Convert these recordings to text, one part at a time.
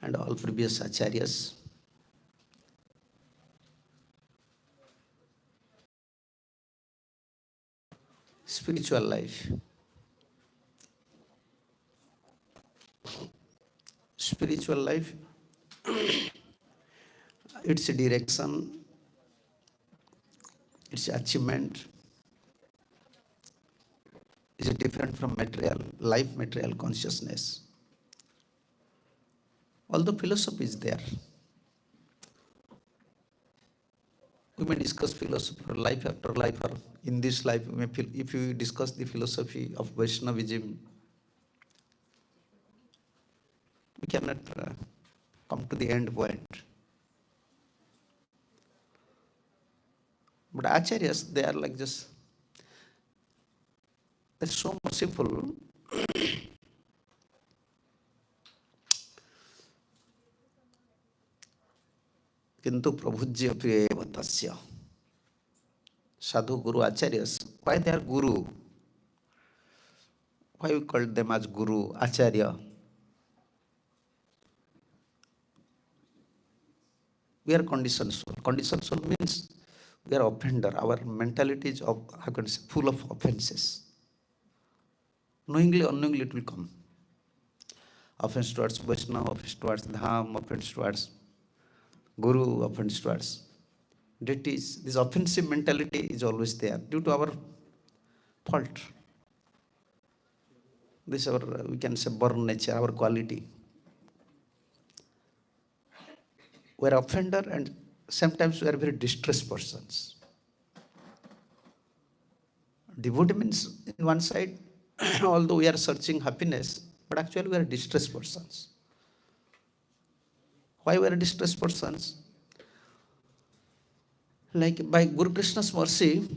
and all previous acharyas. Spiritual life. Spiritual life, its direction, its achievement is different from material life, material consciousness. Although philosophy is there, we may discuss philosophy for life after life, or in this life, if you discuss the philosophy of Vaishnavism, we cannot come to the end point. But acharyas, they are like just, they're so merciful. Kintu prabhujya priya tasya. Sadhu, Guru, Acharyas. Why they are Guru? Why we call them as Guru, Acharya? We are conditioned soul. Conditioned soul means we are offender. Our mentality is full of offenses. Knowingly, unknowingly it will come. Offense towards Vaishnava, offense towards Dham, offense towards Guru, offense towards deities. This offensive mentality is always there due to our fault. This is our, we can say, born nature, our quality. We are offender, and sometimes we are very distressed persons. Devotee means, in one side, although we are searching happiness, but actually we are distressed persons. Why we are distressed persons? Like by Guru Krishna's mercy,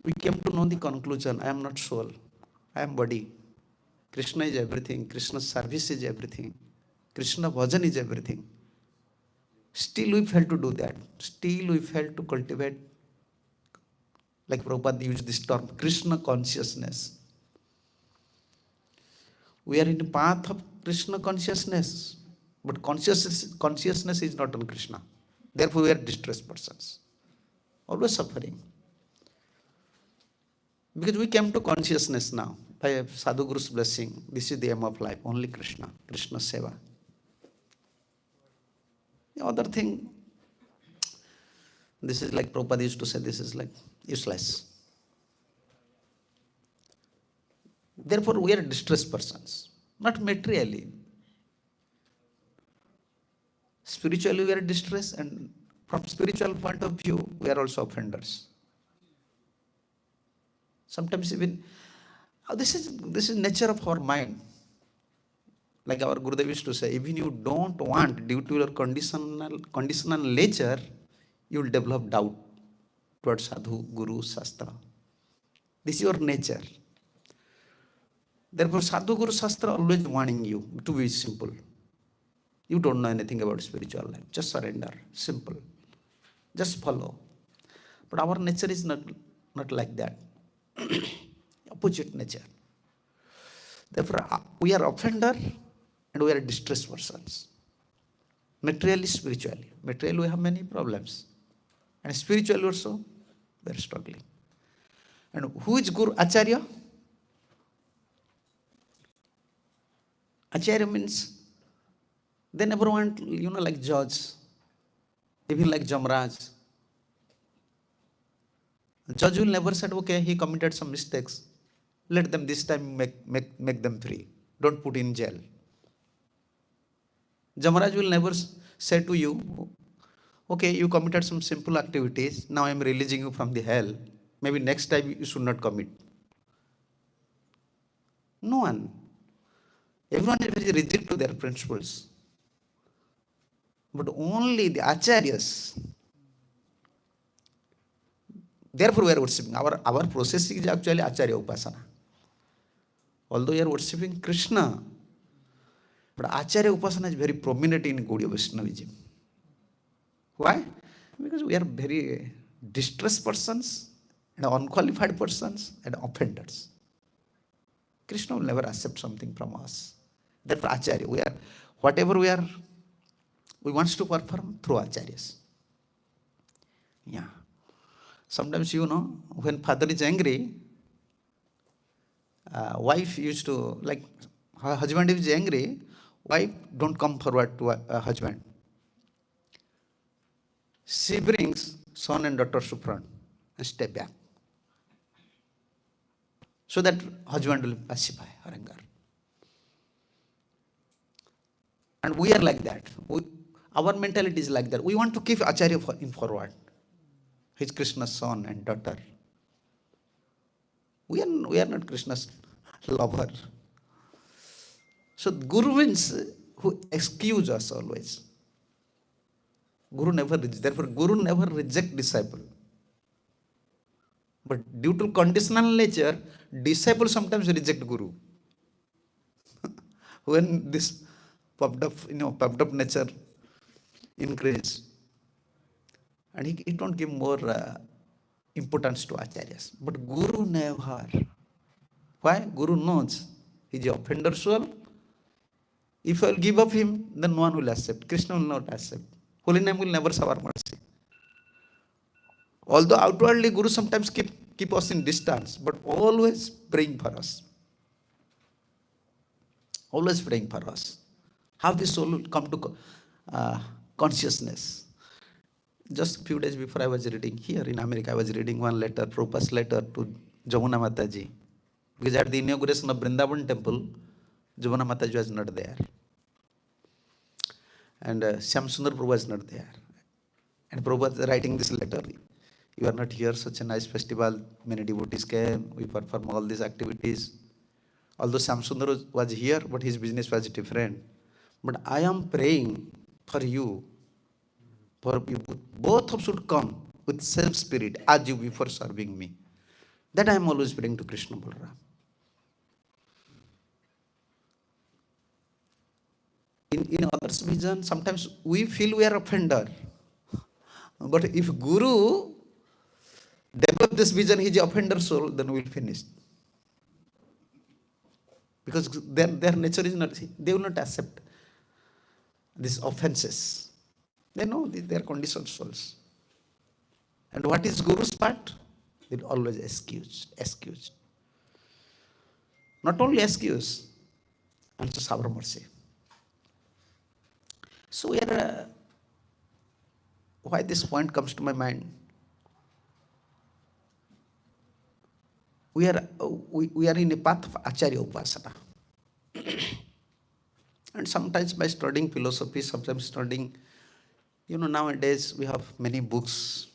we came to know the conclusion: I am not soul, I am body. Krishna is everything. Krishna's service is everything. Krishna bhajan is everything. Still we fail to do that. Still we fail to cultivate, like Prabhupada used this term, Krishna consciousness. We are in the path of Krishna consciousness, but consciousness is not on Krishna. Therefore we are distressed persons, always suffering. Because we came to consciousness now by Sadhu Guru's blessing. This is the aim of life, only Krishna, Krishna Seva. The other thing, this is like Prabhupada used to say, this is like useless. Therefore, we are distressed persons, not materially. Spiritually, we are distressed, and from spiritual point of view, we are also offenders. Sometimes even, this is nature of our mind. Like our Gurudev used to say, even you don't want, due to your conditional nature, you will develop doubt towards Sadhu, Guru, Shastra. This is your nature. Therefore, Sadhu, Guru, Shastra always warning you to be simple. You don't know anything about spiritual life. Just surrender. Simple. Just follow. But our nature is not like that. Opposite nature. Therefore, we are offender and we are distressed persons. Materially, spiritually. Materially, we have many problems. And spiritually also, we are struggling. And who is Guru? Acharya? Acharya means they never want, like judge, even like Jamraj. Judge will never say, okay, he committed some mistakes. Let them this time make them free. Don't put in jail. Jamraj will never say to you, okay, you committed some simple activities. Now I am releasing you from the hell. Maybe next time you should not commit. No one. Everyone is very rigid to their principles. But only the acharyas. Therefore we are worshipping. Our process is actually acharya upasana. Although we are worshipping Krishna, but acharya upasana is very prominent in Gaudiya Vaishnavism. Why? Because we are very distressed persons, and unqualified persons, and offenders. Krishna will never accept something from us. Therefore, acharya, whatever we are we want to perform through acharyas. Yeah. Sometimes, when father is angry, wife used to, like, her husband is angry, wife don't come forward to a husband. She brings son and daughter to front and step back, so that husband will pacify her anger. And we are like that. Our mentality is like that. We want to keep Acharya in forward. He's Krishna's son and daughter. We are not Krishna's lover. So Guru means who excuse us always. Therefore Guru never reject disciple. But due to conditional nature, disciple sometimes reject Guru. When this puffed up nature increase, and he don't give more importance to acharyas. But Guru never. Why? Guru knows he is a offender soul. If I will give up him, then no one will accept. Krishna will not accept. Holy name will never shower mercy. Although outwardly Guru sometimes keep us in distance, but always praying for us. Always praying for us. How this soul will come to consciousness. Just a few days before I was reading here in America, I was reading one letter, Prabhupada's letter to Jamuna Mataji. Because at the inauguration of Vrindavan temple, Jamuna Mataji was not there. And Shyam Sundar Prabhu was not there. And Prabhupada is writing this letter. You are not here, such a nice festival, many devotees came, we perform all these activities. Although Shyam Sundar was here, but his business was different. But I am praying for you, for you both of should come with same spirit as you before serving me. That I am always praying to Krishna Balaram. In others' vision, sometimes we feel we are offender. But if Guru develop this vision, he is offender soul, then we will finish. Because their nature is not, they will not accept these offenses. They know they are conditioned souls. And what is Guru's part? They will always excuse. Not only excuse, also shower mercy. So why this point comes to my mind? We are in a path of Acharya Upasana. And sometimes by studying philosophy, sometimes studying, nowadays we have many books,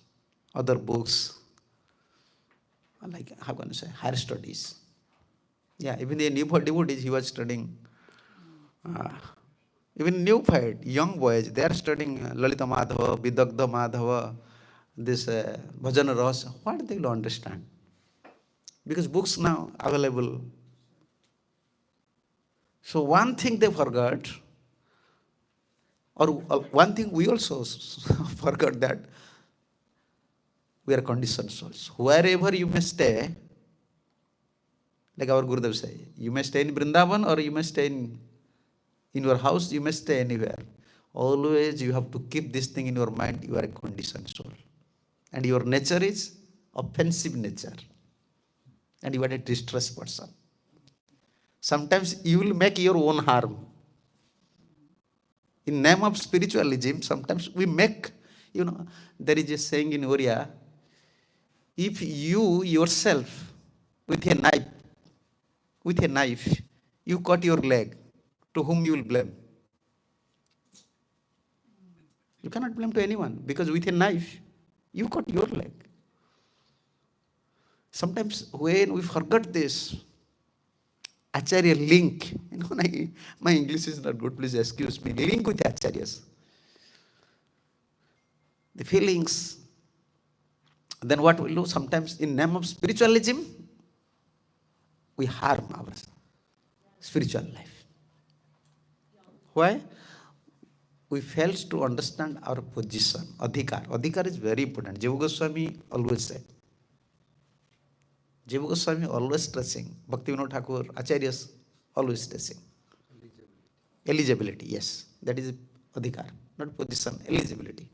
other books, like, how can I say, higher studies. Yeah, even the new devotees, he was studying, even neophyte, young boys, they are studying Lalita Madhava, Vidagdha Madhava, this Bhajana Rasa. What they will understand? Because books now available. So one thing they forgot, or one thing we also forgot, that we are conditioned souls. Wherever you may stay, like our Gurudev say, you may stay in Vrindavan or you may stay in your house, you may stay anywhere. Always you have to keep this thing in your mind, you are a conditioned soul. And your nature is offensive nature. And you are a distressed person. Sometimes you will make your own harm. In name of spiritualism, sometimes we make, there is a saying in Oriya, if you yourself with a knife, you cut your leg, to whom you will blame? You cannot blame to anyone, because with a knife, you cut your leg. Sometimes when we forget this, Acharya link, my English is not good, please excuse me, link with Acharyas. The feelings, then what we do, sometimes in name of spiritualism, we harm our spiritual life. Why? We fail to understand our position, adhikar. Adhikar is very important. Jiva Goswami always said. Jiva Goswami always stressing. Bhaktivinoda Thakur, Acharyas always stressing. Eligibility, yes. That is adhikar. not position, eligibility.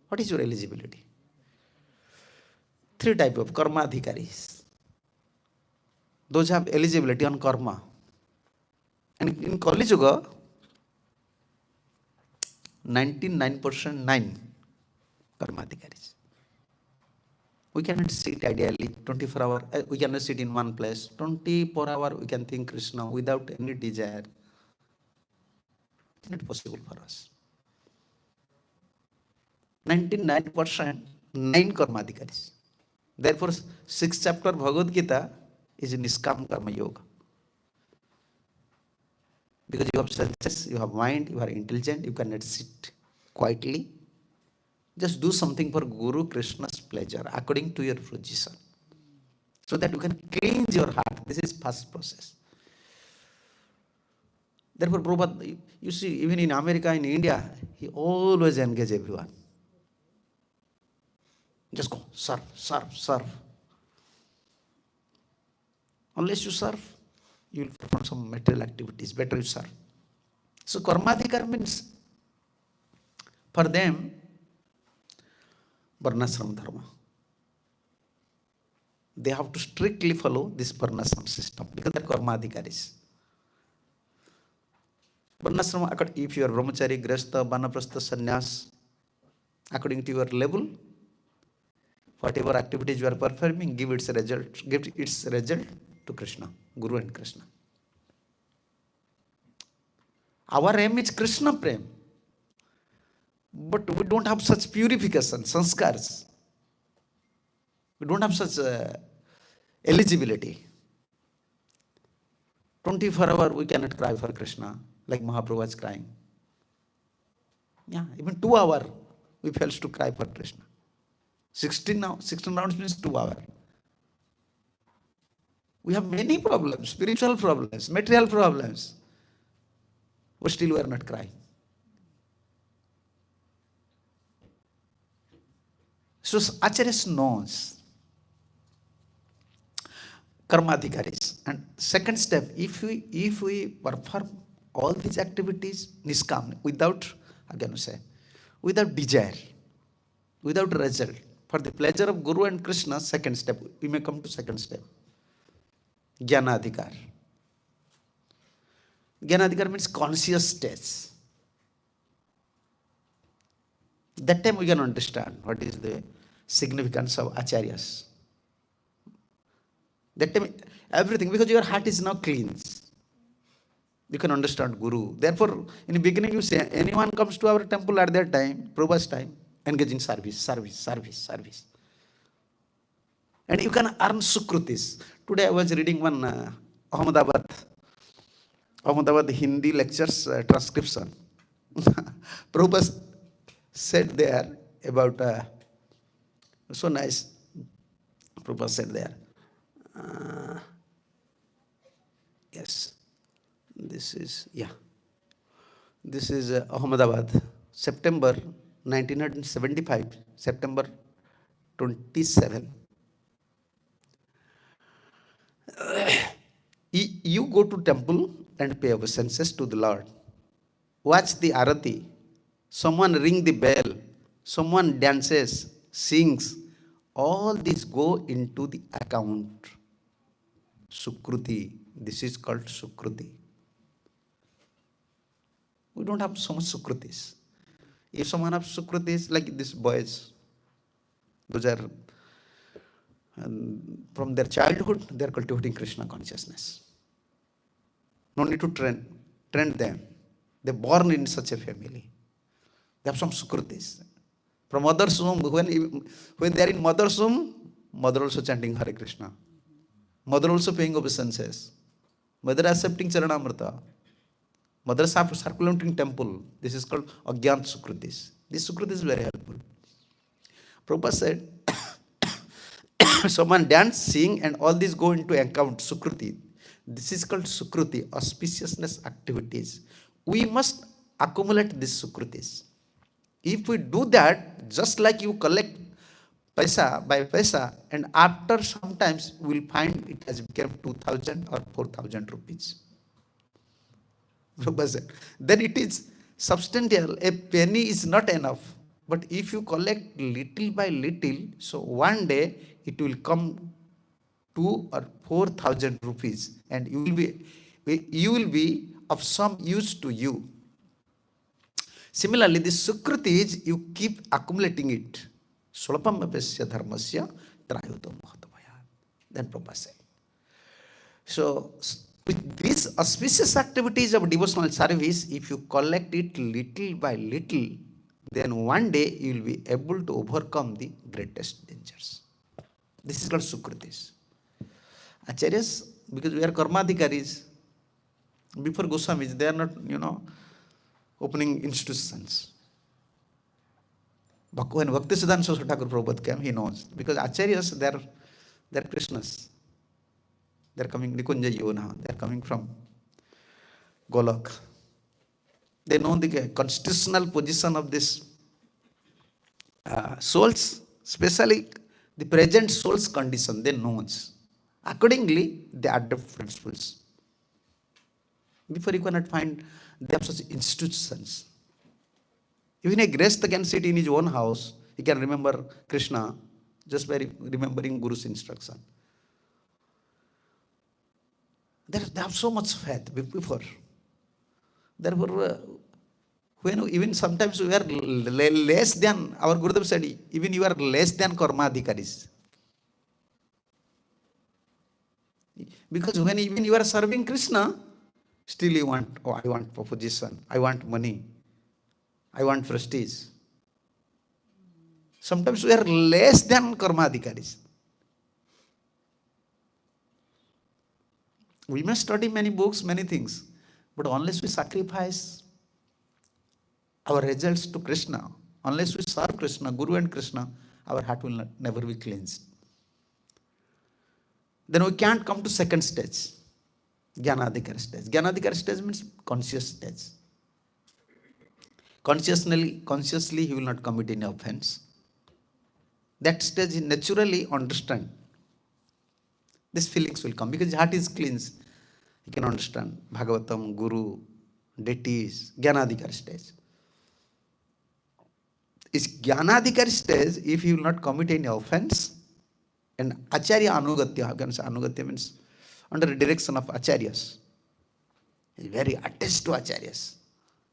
What is your eligibility? Three type of karma adhikaris. Those have eligibility on karma. And in Kali Yuga, 99% 9 karma adhikaris. We cannot sit ideally 24 hours. We cannot sit in one place. 24 hours we can think Krishna without any desire. It's not possible for us. 99% 9 karma adhikaris. Therefore, 6th chapter Bhagavad Gita is Niskam Karma Yoga. Because you have senses, you have mind, you are intelligent, you cannot sit quietly. Just do something for Guru Krishna's pleasure according to your position. So that you can cleanse your heart. This is first process. Therefore, Prabhupada, you see, even in America, in India, he always engages everyone. Just go, serve, serve, serve. Unless you serve, you will perform some material activities. Better you serve. So karmadhikar means, for them, varnashram dharma. They have to strictly follow this varnashram system because they are karmadhikaris. Varnashram, if you are brahmachari, grihastha, vanaprastha, sannyas, according to your level, whatever activities you are performing, give its result to Krishna, Guru and Krishna. Our aim is Krishna Prem. But we don't have such purification, sanskars. We don't have such eligibility. 24 hours we cannot cry for Krishna like Mahaprabhu was crying. Yeah, even 2 hours we fail to cry for Krishna. 16 rounds means 2 hours. We have many problems, spiritual problems, material problems. But still we are not crying. So Acharya knows karmadhikaris. And second step, if we perform all these activities niskam, without desire, without result, for the pleasure of Guru and Krishna, second step, we may come to second step. Jnanadhikar. Jnanadhikar means conscious states. That time we can understand what is the significance of acharyas. That time everything, because your heart is now cleansed. You can understand Guru. Therefore, in the beginning you say, anyone comes to our temple at that time, Prabhupada's time, engage in service. And you can earn sukrutis. Today I was reading one Ahmedabad Hindi lectures transcription. Prabhupada said there about, so nice, Prabhupada said there, yes, this is Ahmedabad, September 1975, September 27. You go to temple and pay obeisances to the Lord. Watch the arati. Someone ring the bell. Someone dances, sings. All this go into the account. Sukruti. This is called Sukruti. We don't have so much Sukrutis. If someone has Sukrutis, like these boys, those are from their childhood, they are cultivating Krishna consciousness. No need to train them. They are born in such a family. They have some Sukrutis. From mother's womb, when they are in mother's womb, mother also chanting Hare Krishna. Mother also paying obeisances. Mother accepting Charanamrita. Mother circulating temple. This is called Agyant Sukrutis. This Sukrutis is very helpful. Prabhupada said, someone dance, sing, and all these go into account, Sukruti. This is called Sukruti, auspiciousness activities. We must accumulate these Sukrutis. If we do that, just like you collect paisa by paisa, and after sometimes we will find it has become 2,000 or 4,000 rupees. Then it is substantial, a penny is not enough. But if you collect little by little, so one day it will come 2 or 4,000 rupees, and you will be of some use to you. Similarly, the Sukriti is you keep accumulating it. Sulapam apesya dharmasya trayuto mahatmaya. Then Prabhupada said. So, with these auspicious activities of devotional service, if you collect it little by little, then one day you will be able to overcome the greatest dangers. This is called Sukritis. Acharyas, because we are Karmadhikaris, before Goswamis, they are not, opening institutions. When Bhaktisiddhanta Saraswati Thakur Prabhupada came, he knows. Because Acharyas, they are Krishnas. They are coming, Nikunja Yona, they are coming from Golok. They know the constitutional position of this souls, especially the present soul's condition, they know. Accordingly, they adopt principles. Before you cannot find them such institutions. Even a grest can sit in his own house, he can remember Krishna just by remembering Guru's instruction. They have so much faith before. Therefore, when even sometimes we are less than, our Gurudev said, even you are less than Karmadhikaris. Because when even you are serving Krishna, still you want, I want position, I want money, I want prestige. Sometimes we are less than Karmadhikaris. We may study many books, many things, but unless we sacrifice our results to Krishna, unless we serve Krishna, Guru and Krishna, our heart will never be cleansed. Then we can't come to second stage, Jnanadhikar stage. Jnanadhikar stage means conscious stage. Consciously he will not commit any offense. That stage he naturally understand. These feelings will come because his heart is cleansed. He can understand Bhagavatam, Guru, deities, Jnanadhikar stage. Is Jnanadhikar stage, if he will not commit any offense, and Acharya Anugatya, I can say Anugatya means under the direction of Acharyas. He is very attached to Acharyas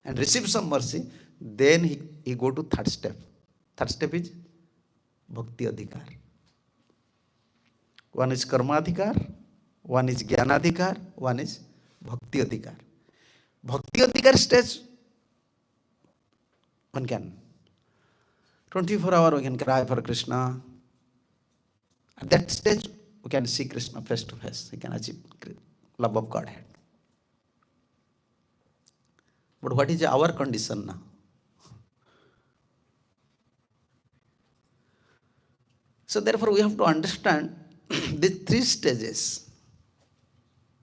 and receive some mercy, then he go to third step. Third step is Bhakti Adhikar. One is Karma Adhikar, one is Jnana Adhikar, one is Bhakti Adhikar. Bhakti Adhikar stage, one can 24 hours we can cry for Krishna. At that stage, we can see Krishna face to face. We can achieve love of Godhead. But what is our condition now? So therefore, we have to understand these three stages.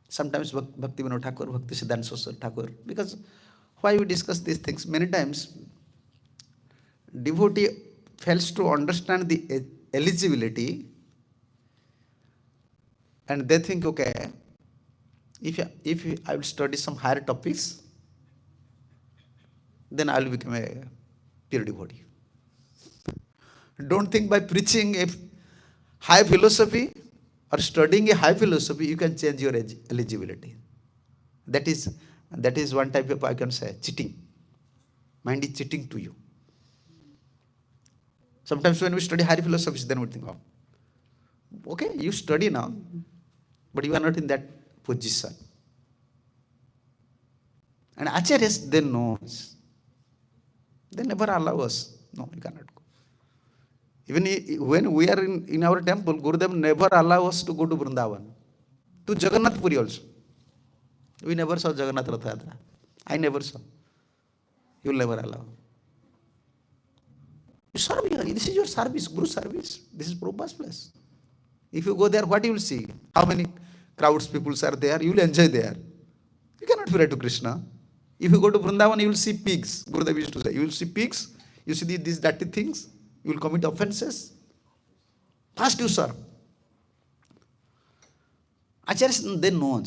Sometimes Bhakti Vinod Thakur, Bhakti Siddhanta Saraswati Thakur. Because why we discuss these things? Many times, devotee fails to understand the eligibility, and they think, okay, if I will study some higher topics, then I will become a pure devotee. Don't think by preaching a high philosophy or studying a high philosophy, you can change your eligibility. That is one type of, I can say, cheating. Mind is cheating to you. Sometimes when we study higher philosophies, then we think, oh, okay, you study now, but you are not in that position. And Acharyas, they know. They never allow us. No, you cannot go. Even when we are in our temple, Gurudev never allow us to go to Vrindavan. To Jagannath Puri also. We never saw Jagannath Rath Yatra. I never saw. You will never allow. You serve here. This is your service, Guru service. This is Prabhupada's place. If you go there, what you will see? How many crowds, people are there? You will enjoy there. You cannot pray to Krishna. If you go to Vrindavan, you will see pigs. Gurudev used to say, you will see pigs. You see these dirty things. You will commit offenses. First you serve. Acharyas, they know.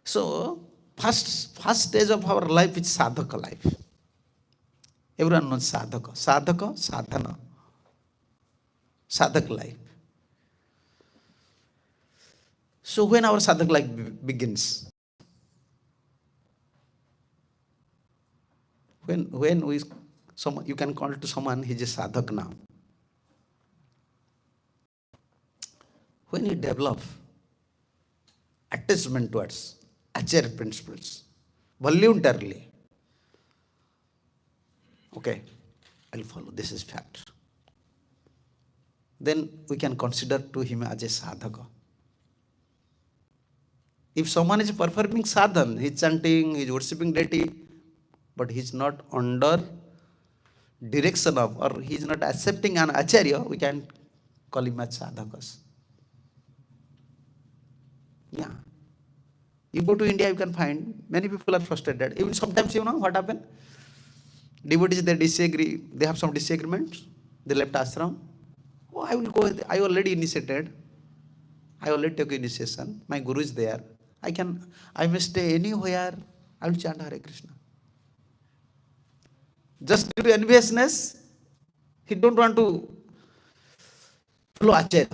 So, First stage of our life is sadhaka life. Everyone knows sadhaka. Sadhaka, sadhana. Sadhak life. So when our sadhak life begins, when you can call to someone, he's a sadhak now. When you develop attachment towards Acharya principles, voluntarily, okay, I'll follow, this is fact. Then we can consider to him as a sadhaka. If someone is performing sadhan, he's chanting, he's worshipping deity, but he's not under direction of, or he's not accepting an acharya, we can call him as sadhakas. Yeah. You go to India, you can find many people are frustrated. Even sometimes, what happened? Devotees, they disagree, they have some disagreements, they left ashram. Oh, I will go, I already initiated. I already took initiation. My guru is there. I may stay anywhere. I will chant Hare Krishna. Just due to enviousness, he don't want to follow Acharya.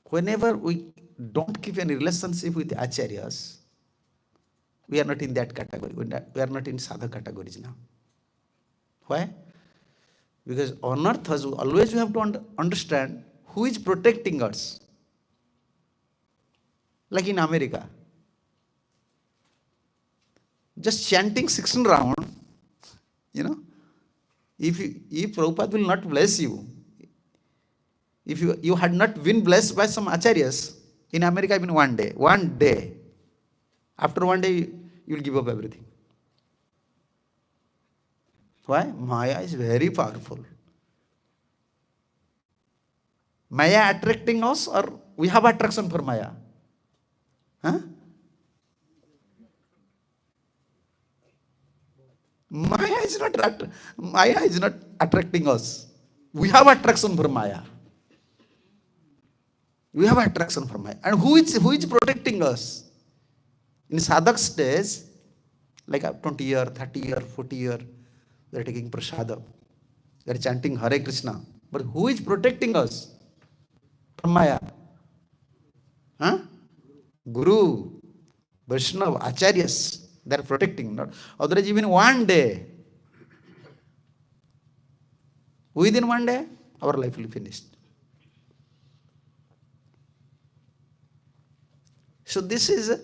Whenever we don't keep any relationship with Acharyas, we are not in that category. We are not in sadha categories now. Why? Because on earth, always we have to understand who is protecting us. Like in America, just chanting 16 rounds, if Prabhupada will not bless you, if you had not been blessed by some acharyas, in America, even one day, after one day, you will give up everything. Why? Maya is very powerful. Maya attracting us, or we have attraction for Maya? Huh? Maya is not attracting us. We have attraction for Maya. We have attraction for Maya. And who is protecting us? In sadhak stage, like 20 year, 30 year, 40 year, they are taking prasada. They are chanting Hare Krishna. But who is protecting us from Maya? Huh? Guru, Vaishnava, Acharyas, they are protecting. Not otherwise, even one day, within one day, our life will be finished. So this is,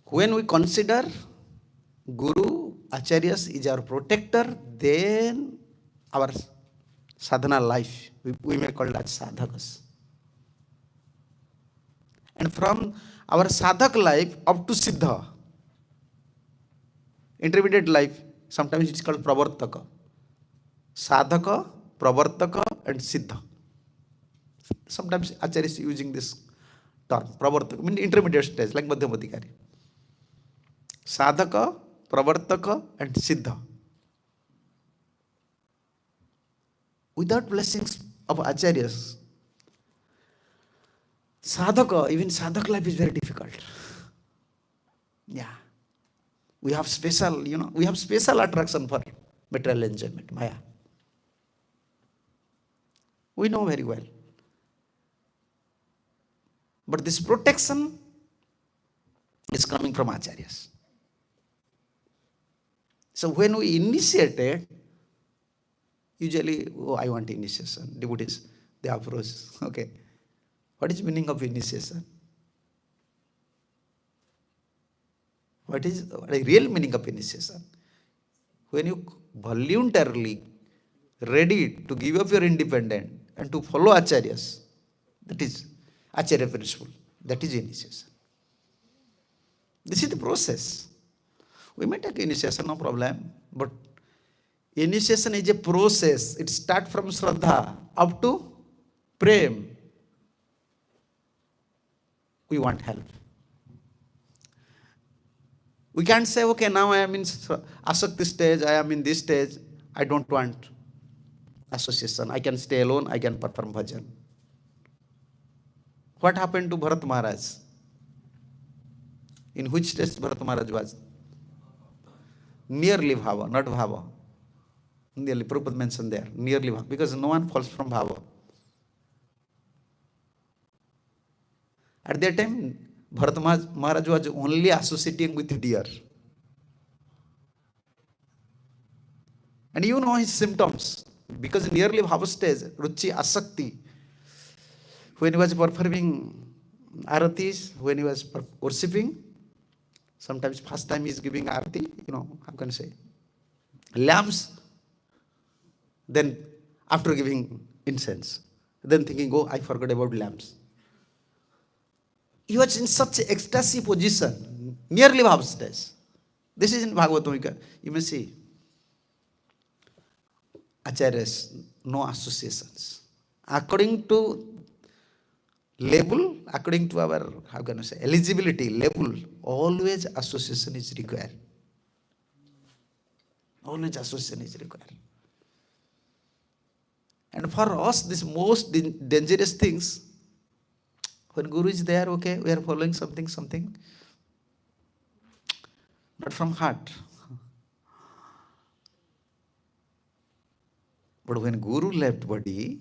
when we consider Guru, Acharyas is our protector, then our sadhana life, we may call that sadhakas. And from our sadhak life up to siddha, intermediate life, sometimes it's called pravartaka. Sadhaka, pravartaka, and siddha. Sometimes Acharya is using this term, pravartaka, means intermediate stage, like Madhyamadikari. Sadhaka, pravartaka, and siddha. Without blessings of Acharyas, sadhaka, even sadhak life is very difficult. Yeah. We have special attraction for material enjoyment, Maya. We know very well. But this protection is coming from Acharyas. So when we initiated, usually, I want initiation. Devotees, they approach, okay. What is meaning of initiation? What is the real meaning of initiation? When you voluntarily ready to give up your independence and to follow Acharyas, that is Acharya principle. That is initiation. This is the process. We may take initiation, no problem. But initiation is a process. It starts from Shraddha up to Prem. We want help. We can't say, okay, now I am in Asakti stage, I am in this stage, I don't want association. I can stay alone, I can perform bhajan. What happened to Bharat Maharaj? In which stage Bharat Maharaj was? Nearly Bhava, not Bhava. Nearly, Prabhupada mentioned there, nearly Bhava, because no one falls from Bhava. At that time, Bharat Maharaj was only associating with deer. And you know his symptoms. Because nearly Bhava stage, Ruchi Asakti, when he was performing aratis, when he was worshipping, sometimes first time he is giving arati, how can I say, lamps, then after giving incense, then thinking, oh, I forgot about lamps. He was in such ecstasy position, nearly Bhava stage. This is in Bhagavatam. You may see, acharyas, no associations. According to label, according to our, how can I say, eligibility level, always association is required. Always association is required. And for us, this most dangerous things, when Guru is there, okay, we are following something, but from heart. But when Guru left body,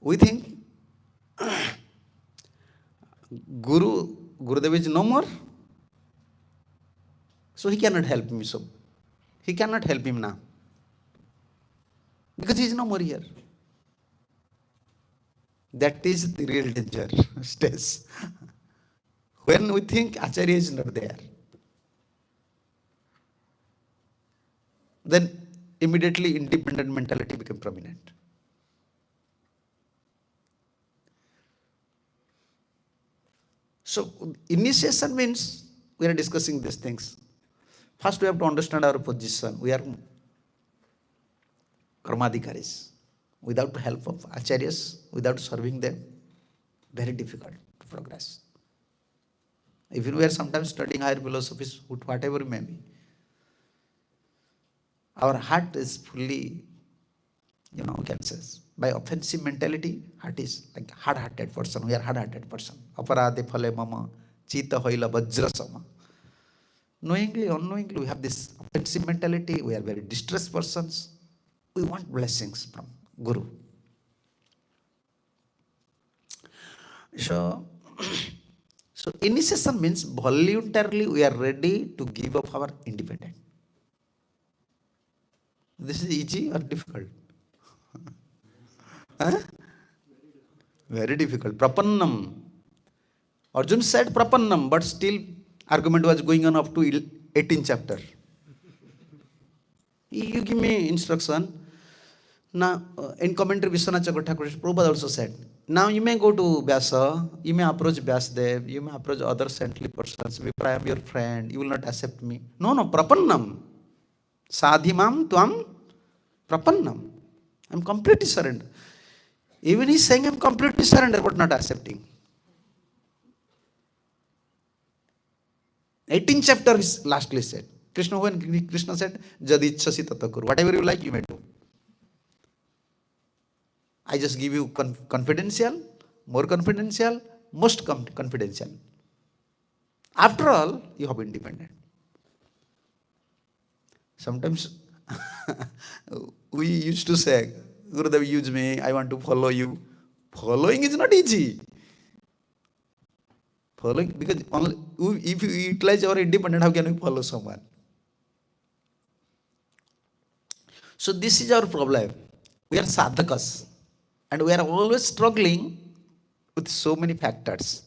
we think Gurudev is no more, so he cannot help me. So he cannot help him now, because he is no more here. That is the real danger stage. When we think Acharya is not there, then immediately independent mentality become prominent. So initiation means we are discussing these things. First we have to understand our position. We are karmadhikaris. Without the help of acharyas, without serving them, very difficult to progress. Even we are sometimes studying higher philosophies, whatever it may be, our heart is fully, can say, by offensive mentality, heart is like hard-hearted person. We are hard-hearted person. Aparade phale mama, chita hoila vajrasama. Knowingly, unknowingly, we have this offensive mentality. We are very distressed persons. We want blessings from Guru. So initiation means voluntarily we are ready to give up our independence. This is easy or difficult? Huh? Very difficult. Prapannam. Arjuna said Prapannam, but still argument was going on up to 18th chapter. You give me instruction. Now, in commentary, Vishwanath Chakravarti Prabhupada also said, now you may go to Vyasa, you may approach Vyasadev, you may approach other saintly persons. If I am your friend, you will not accept me. No, Prapannam. Sadhimam Tvam Prapannam. I am completely surrendered. Even he is saying I am completely surrendered, but not accepting. 18th chapter is lastly said. When Krishna said, Jadichasi Tatakur, whatever you like, you may do. I just give you confidential, more confidential, most confidential. After all, you have independent. Sometimes we used to say, Gurudev, use me, I want to follow you. Following is not easy. Following, because only, if you utilize our independent, how can we follow someone? So this is our problem. We are sadhakas. And we are always struggling with so many factors.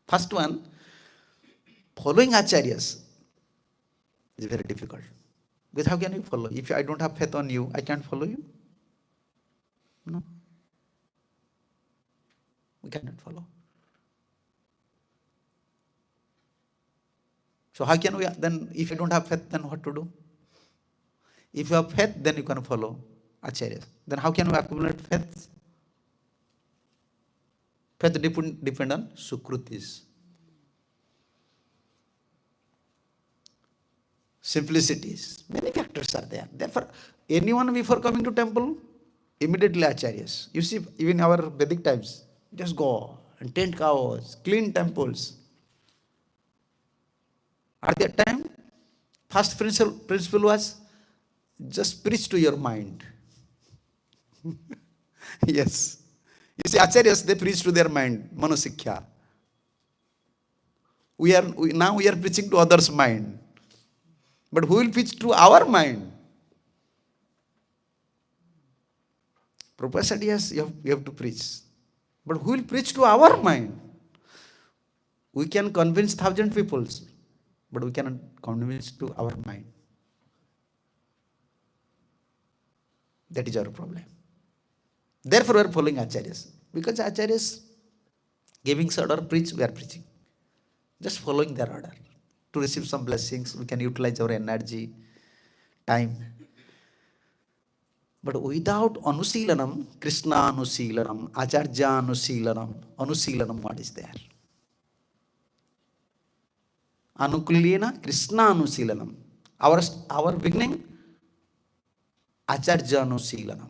First one, following acharyas is very difficult. Because how can you follow? If I don't have faith on you, I can't follow you. No. We cannot follow. So how can we, then if you don't have faith, then what to do? If you have faith, then you can follow acharyas. Then how can we accumulate faith? Faith depend on sukrutis. Simplicities. Many factors are there. Therefore, anyone before coming to temple, Immediately acharyas. You see, even our Vedic times, just go and tend cows, clean temples. At that time, first principle was just preach to your mind. Yes. You see, acharyas, they preach to their mind, manosikhya. Now we are preaching to others' mind. But who will preach to our mind? Prabhupada said, yes, you have to preach. But who will preach to our mind? We can convince 1,000 people, but we cannot convince to our mind. That is our problem. Therefore, we are following acharyas. Because acharyas giving order, preach, we are preaching. Just following their order. To receive some blessings, we can utilize our energy, time. But without anusilanam, Krishna anusilanam, acharya anusilanam, what is there? Anukulena, Krishna anusilanam. Our beginning, acharya anusilanam.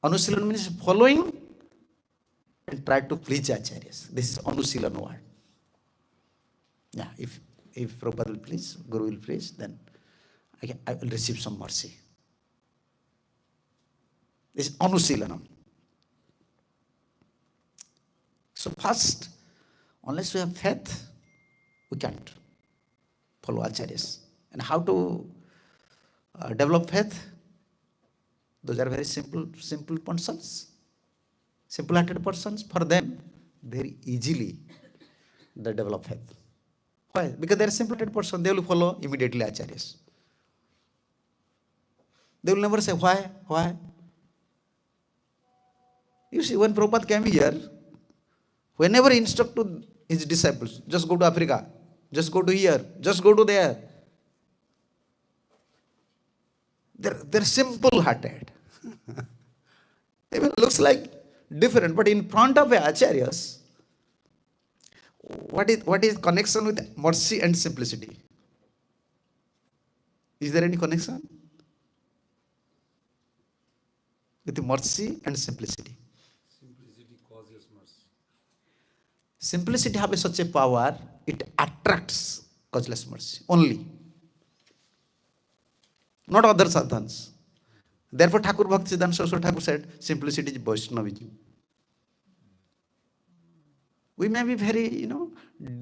Anusilanam means following and try to preach acharyas. This is anusilan word. Yeah, if Prabhupada will please, Guru will please, then I will receive some mercy. This is anusilanam. So first, unless we have faith, we can't follow acharyas. And how to develop faith? Those are very simple persons, simple-hearted persons. For them, very easily they develop faith. Why? Because they are simple-hearted person. They will follow immediately acharyas. They will never say why. You see, when Prabhupada came here, whenever he instructed his disciples, just go to Africa, just go to here, just go to there. They're simple-hearted. Even looks like different, but in front of acharyas, what is connection with mercy and simplicity? Is there any connection with mercy and simplicity? Simplicity causes mercy. Simplicity has such a power, it attracts causeless mercy only. Not other sadhans. Therefore, Thakur Bhaktisiddhanta Saraswati Thakur said, simplicity is Vaishnavism. We may be very,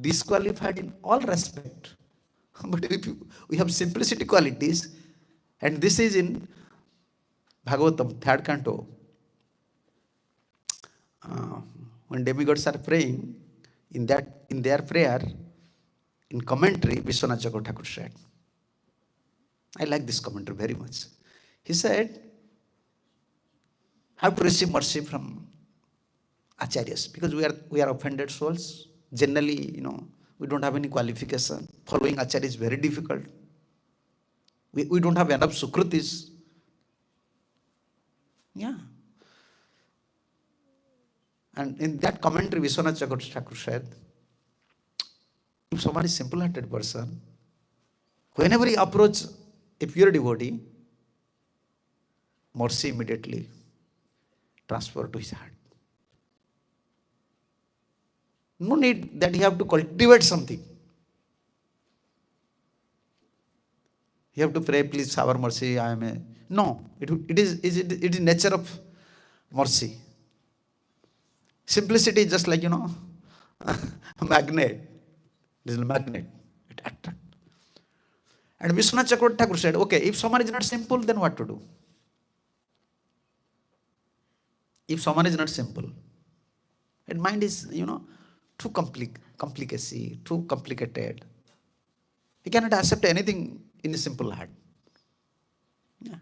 disqualified in all respect. But if we have simplicity qualities, and this is in Bhagavatam, 3rd canto, when demigods are praying, in their prayer, in commentary, Vishwanath Chakravarti Thakur said, I like this commentary very much. He said, how to receive mercy from acharyas, because we are offended souls. Generally, we don't have any qualification. Following acharya is very difficult. We don't have enough sukritis. Yeah. And in that commentary, Vishwanath Chakravarti Thakur said, if someone is a simple-hearted person, whenever he approaches a pure devotee, mercy immediately transfer to his heart. No need that he have to cultivate something. You have to pray, please shower mercy, I am a... No, it is nature of mercy. Simplicity is just like, a magnet. It is a magnet. It attracts. And Vishwanath Chakravarti Thakur said, okay, if someone is not simple, then what to do? If someone is not simple, and mind is, too complicacy, too complicated. He cannot accept anything in a simple heart. Yeah.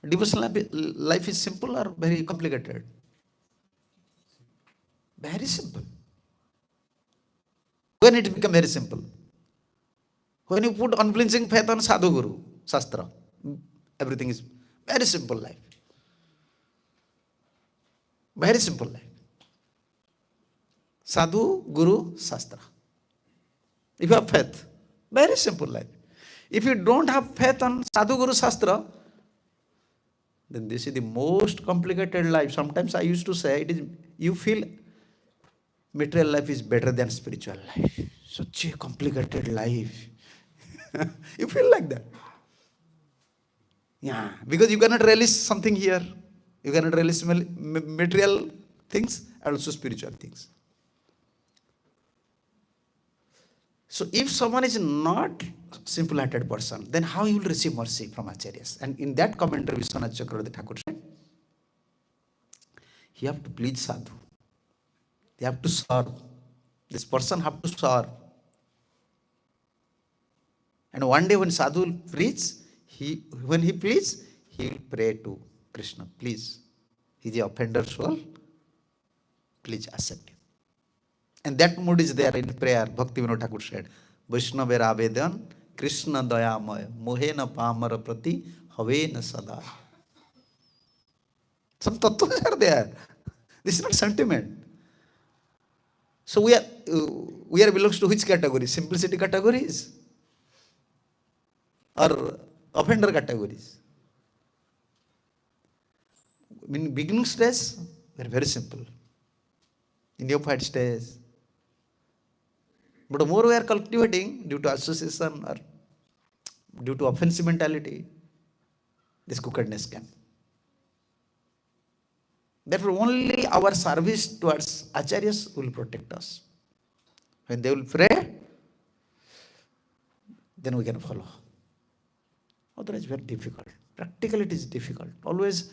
Devotional life is simple or very complicated? Very simple. When it becomes very simple? When you put unflinching faith on Sadhu Guru, Shastra, everything is very simple life. Very simple life. Sadhu, Guru, Shastra. If you have faith, very simple life. If you don't have faith on Sadhu, Guru, Shastra, then this is the most complicated life. Sometimes I used to say, it is, you feel material life is better than spiritual life. Such a complicated life. You feel like that. Yeah, because you cannot release something here. You cannot release material things and also spiritual things. So if someone is not simple-hearted person, then how you will receive mercy from Acharyas? And in that commentary, Vishwanath Chakravarti Thakur said, you have to please sadhu. You have to serve. This person have to serve. And one day when sadhu will preach, when he please, he will pray to Krishna. Please, he is the offender soul. Please accept him. And that mood is there in prayer. Bhaktivinoda Thakur said, Vaishnaver Avedan, Krishna Dayamaya, Mohena Pamara Prati, Havena Sada. Some tattvas are there. This is not sentiment. So we are belongs to which category? Simplicity categories or offender categories? In beginning stage, we are very simple. In neophyte stage. But the more we are cultivating due to association or due to offensive mentality, this crookedness came. Therefore, only our service towards Acharyas will protect us. When they will pray, then we can follow. Otherwise, very difficult. Practically, it is difficult. Always,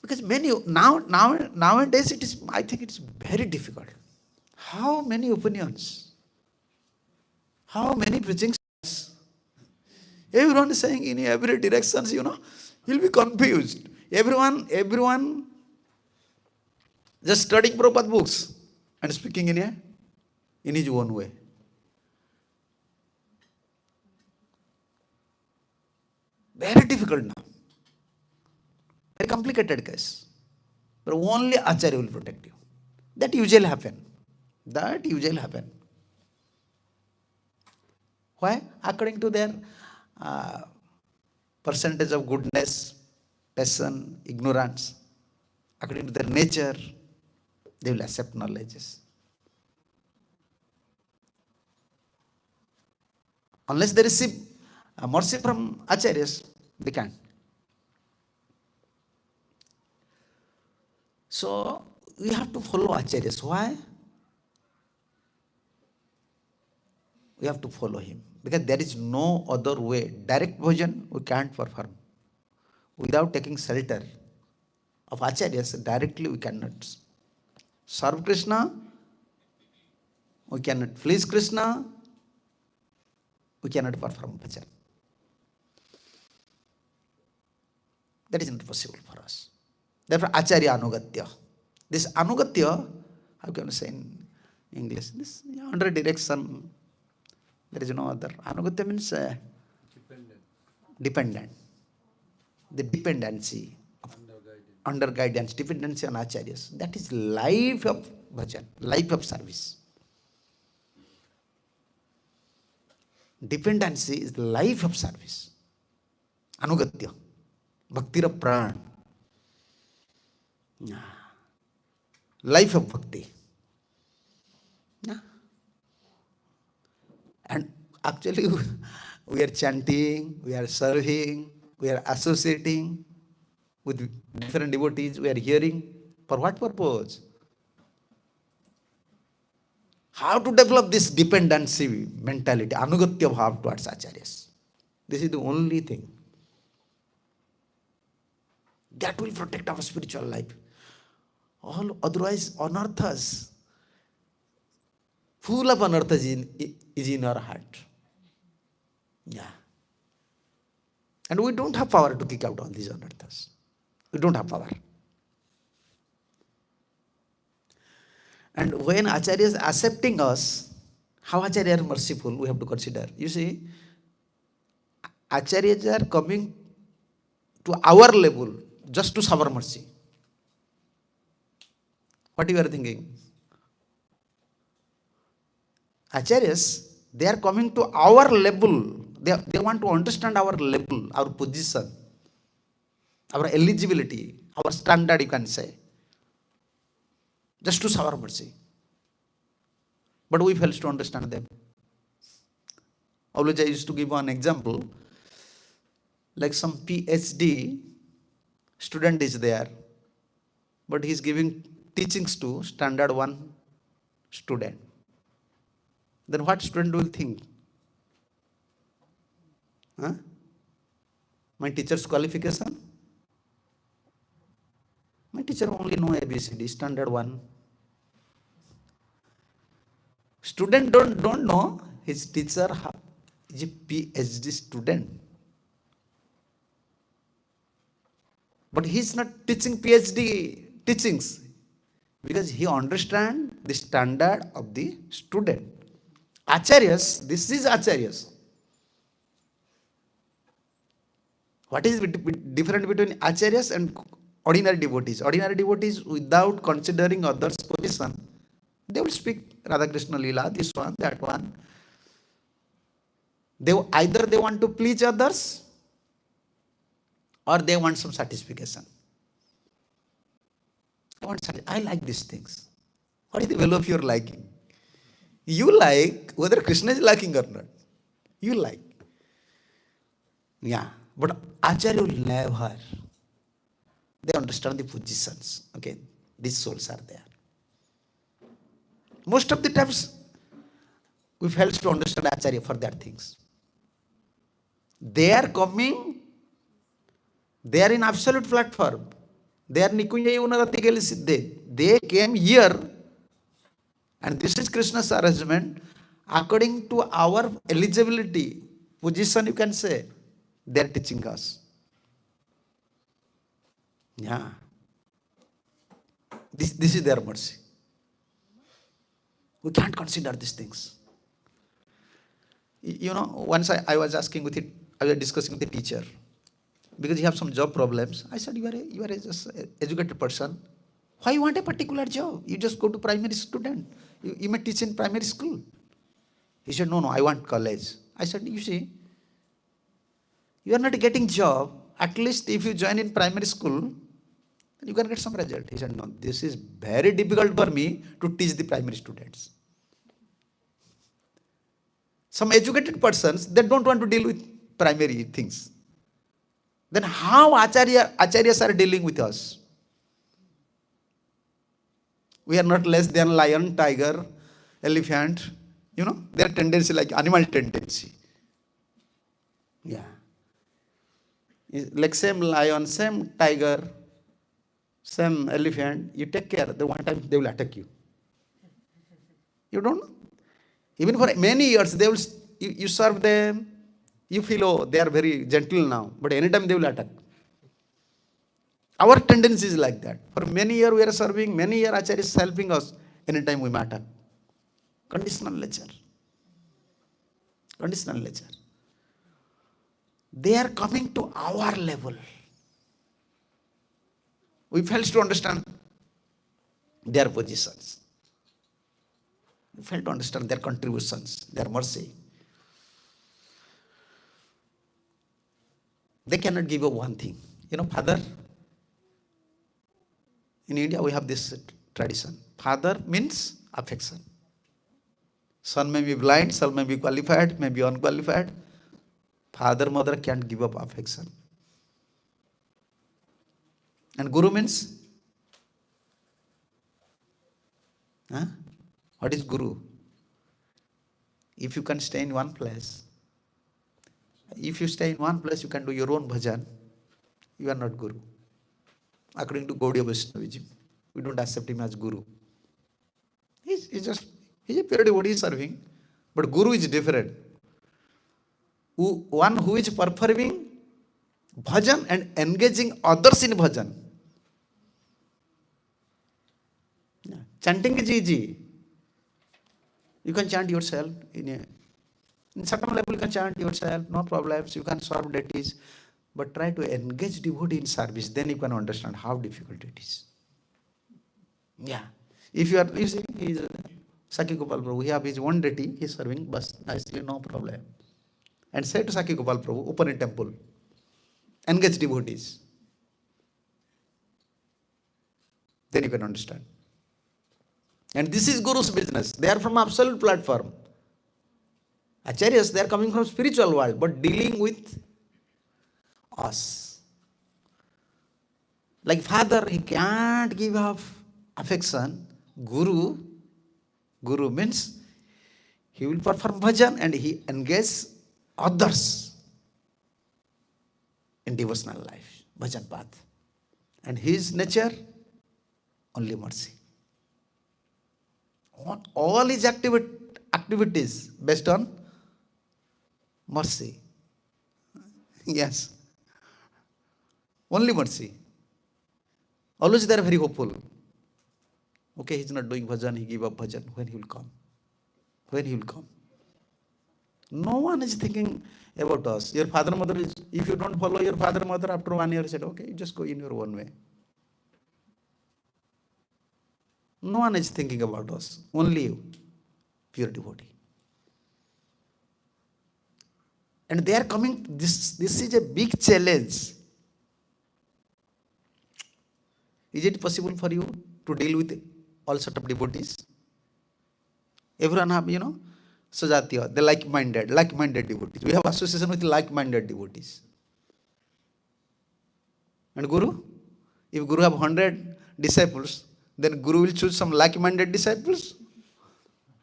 because nowadays it is. I think it is very difficult. How many opinions? How many preachings? Everyone is saying in every direction. You'll be confused. Everyone just studying Prabhupada books and speaking in his own way. Very difficult now. Very complicated case. But only Acharya will protect you. That usually happen. Why? According to their percentage of goodness, passion, ignorance, according to their nature, they will accept knowledges. Unless they receive mercy from Acharyas, they can't. So, we have to follow Acharyas. Why? We have to follow him. Because there is no other way. Direct bhajan we can't perform. Without taking shelter of Acharyas, directly we cannot serve Krishna, we cannot please Krishna, we cannot perform bhajan. That is not possible for us. Therefore, Acharya Anugatya. This Anugatya, how can I say in English? This under direction, there is no other. Anugatya means dependent. The dependency of under guidance, dependency on Acharyas. That is life of bhajan, life of service. Dependency is the life of service. Anugatya. Bhaktira pran. Life of bhakti. And actually, we are chanting, we are serving, we are associating with different devotees, we are hearing. For what purpose? How to develop this dependency mentality, anugatya bhav towards Acharyas. This is the only thing. That will protect our spiritual life. All otherwise, anarthas, full of anarthas is in our heart. Yeah. And we don't have power to kick out all these anarthas. We don't have power. And when Acharya is accepting us, how Acharya are merciful, we have to consider. You see, Acharyas are coming to our level just to shower mercy. What you are thinking? Acharyas, they are coming to our level. They want to understand our level, our position, our eligibility, our standard, you can say, just to shower mercy. But we fail to understand them. Always I used to give one example, like some PhD student is there, but he is giving teachings to standard 1 student. Then what student will think? Huh? My teacher's qualification? My teacher only know ABCD, standard 1. Student don't know his teacher is a PhD student. But he is not teaching PhD teachings because he understands the standard of the student. Acharyas, this is Acharyas. What is the difference between Acharyas and ordinary devotees? Ordinary devotees, without considering others' position, they will speak Radha Krishna Leela, this one, that one. Either they want to please others or they want some satisfaction. I like these things. What is the value of your liking? You like whether Krishna is liking or not. You like. Yeah. But Acharya will never. They understand the positions. Okay. These souls are there. Most of the times, we fail to understand Acharya for that things. They are coming, they are in absolute platform. They are Nikunja Unarati Siddhe. They came here, and this is Krishna's arrangement. According to our eligibility, position, you can say, they are teaching us. Yeah. This is their mercy. We can't consider these things. You know, once I was asking with it, I was discussing with the teacher, because you have some job problems. I said, you are a just educated person. Why you want a particular job? You just go to primary student. You may teach in primary school. He said, no, I want college. I said, you see, you are not getting job. At least if you join in primary school, you can get some result. He said, no, this is very difficult for me to teach the primary students. Some educated persons, they don't want to deal with primary things. Then how acharyas are dealing with us? We are not less than lion, tiger, elephant. You know, their tendency like animal tendency. Yeah. Like same lion, same tiger, same elephant, you take care. The one time they will attack you. You don't know? Even for many years, they will. You serve them. You feel, oh, they are very gentle now. But anytime they will attack. Our tendency is like that. For many years we are serving, many years Acharya is helping us. Anytime we may attack. Conditional nature. Conditional nature. They are coming to our level. We fail to understand their positions. We fail to understand their contributions, their mercy. They cannot give you one thing. You know, father, in India we have this tradition. Father means affection. Son may be blind, son may be qualified, may be unqualified. Father, mother can't give up affection. And Guru means? Huh? What is Guru? If you can stay in one place, if you stay in one place, you can do your own bhajan. You are not Guru. According to Gaudiya Vaishnavism, we don't accept him as Guru. He's a pure devotee serving. But Guru is different. One who is performing bhajan and engaging others in bhajan. Yeah. Chanting is easy. You can chant yourself. In certain level, you can chant yourself, no problems. You can serve deities. But try to engage devotee in service. Then you can understand how difficult it is. Yeah. If you see, he is Sakhi Gopal Prabhu. He have his one deity. He is serving, but nicely, no problem. And say to Sakhi Gopal Prabhu, open a temple. Engage devotees. Then you can understand. And this is Guru's business. They are from absolute platform. Acharyas, they are coming from spiritual world, but dealing with us. Like father, he can't give up affection. Guru means he will perform bhajan and he engage others in devotional life, bhajan path. And his nature, only mercy. All his activities based on mercy. Yes. Only mercy. Always they are very hopeful. Okay, he's not doing bhajan, he give up bhajan. When he will come? When he will come? No one is thinking about us. Your father, mother is, if you don't follow your father, mother, after 1 year, said, okay, you just go in your own way. No one is thinking about us. Only you, pure devotee. And they are coming, this is a big challenge. Is it possible for you to deal with all sort of devotees? Everyone have, Sajatiya, the like-minded devotees. We have association with like-minded devotees. And Guru? If Guru have 100 disciples, then Guru will choose some like-minded disciples?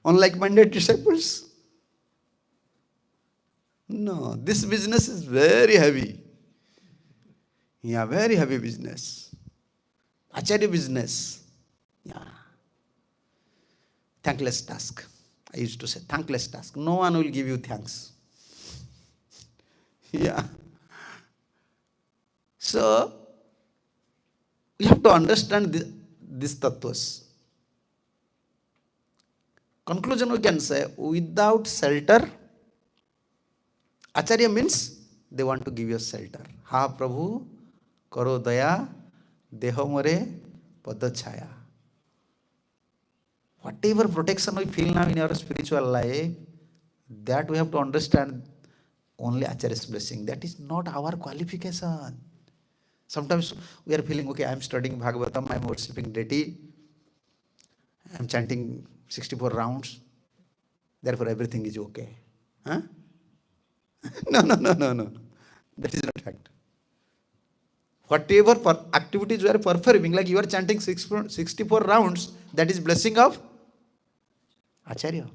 Unlike-minded disciples? No, this business is very heavy. Yeah, very heavy business. Acharya business. Yeah. Thankless task. I used to say, thankless task. No one will give you thanks. Yeah. So, you have to understand these tattvas. Conclusion we can say, without shelter, Acharya means they want to give you shelter. Ha Prabhu, karo daya, deho more, padachaya. Whatever protection we feel now in our spiritual life, that we have to understand only Acharya's blessing. That is not our qualification. Sometimes we are feeling, okay, I am studying Bhagavatam, I am worshipping deity, I am chanting 64 rounds, therefore everything is okay. Huh? No. That is not fact. Whatever activities you are performing, like you are chanting 64 rounds, that is blessing of Acharya.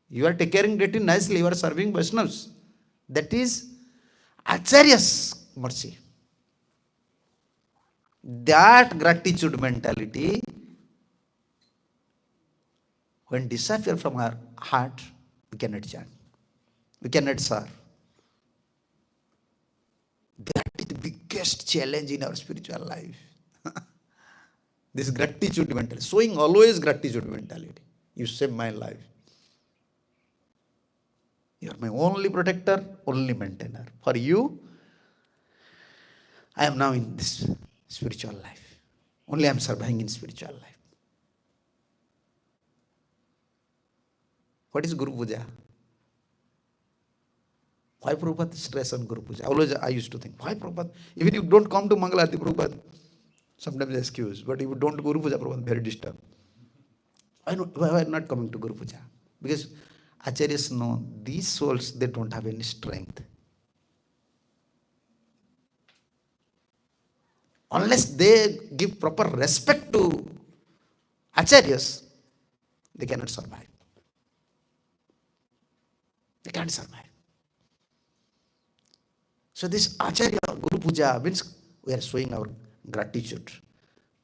You are taking care of deity nicely, you are serving Vaishnavas. That is Acharya's mercy. That gratitude mentality, when disappear from our heart, we cannot chant. We cannot serve. That is the biggest challenge in our spiritual life. This gratitude mentality, showing always gratitude mentality. You saved my life. You are my only protector, only maintainer. For you, I am now in this spiritual life. Only I am surviving in spiritual life. What is Guru Puja? Why Prabhupada stress on Guru Puja? Always I used to think, why Prabhupada? Even if you don't come to Mangalarti, Prabhupada, sometimes excuse, but if you don't Guru Puja, Prabhupada very disturbed. Why not coming to Guru Puja? Because Acharyas know these souls, they don't have any strength. Unless they give proper respect to Acharyas, they cannot survive. They can't survive. So this Acharya Guru Puja means we are showing our gratitude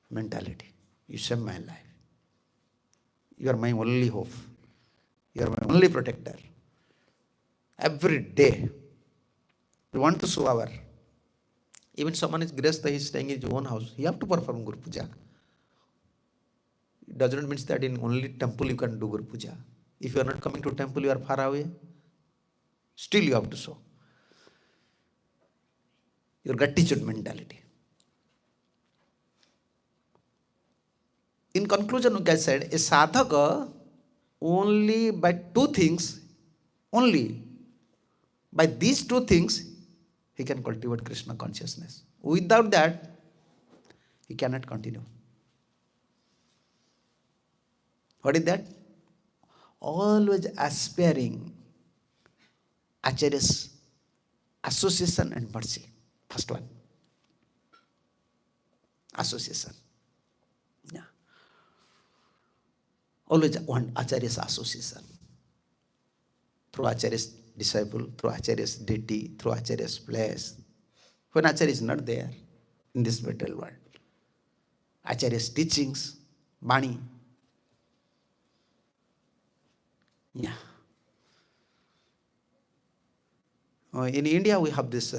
mentality. You saved my life. You are my only hope. You are my only protector. Every day, we want to show our. Even someone is gresta, he is staying in his own house. He have to perform Guru Puja. It does not mean that in only temple you can do Guru Puja. If you are not coming to temple, you are far away. Still you have to show your gratitude mentality. In conclusion, like I said, a sadhaka only by these two things, he can cultivate Krishna consciousness. Without that, You cannot continue. What is that? Always aspiring Acharya's association and mercy. First one. Association. Yeah. Always want Acharya's association. Through Acharya's disciple, through Acharya's deity, through Acharya's place. When Acharya is not there in this material world, Acharya's teachings, Bani. Yeah. In India, we have this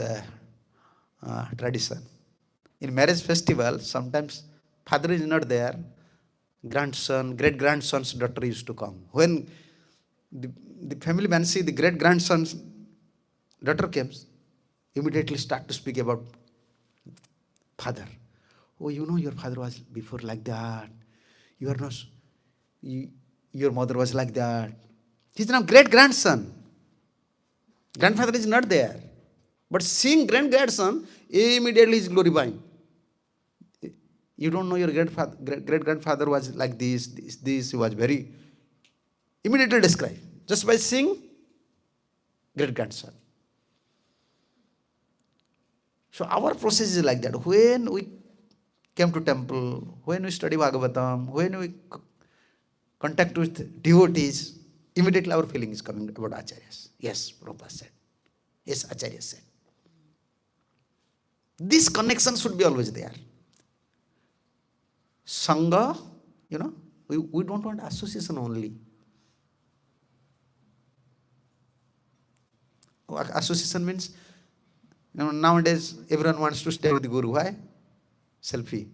tradition. In marriage festival, sometimes father is not there, grandson, great-grandson's daughter used to come. When the family man see the great-grandson's daughter comes, immediately start to speak about father. Oh, you know your father was before like that. You are not, your mother was like that. He's now great-grandson. Grandfather is not there. But seeing great-grandson, immediately is glorifying. You don't know your great-grandfather was like this, he was very, immediately describe. Just by seeing great-grandson. So our process is like that. When we came to temple, when we study Bhagavatam, when we contact with devotees, immediately our feeling is coming about Acharyas. Yes, Prabhupada said. Yes, Acharya said. This connection should be always there. Sangha, we don't want association only. Association means, nowadays everyone wants to stay with the Guru. Why? Selfie.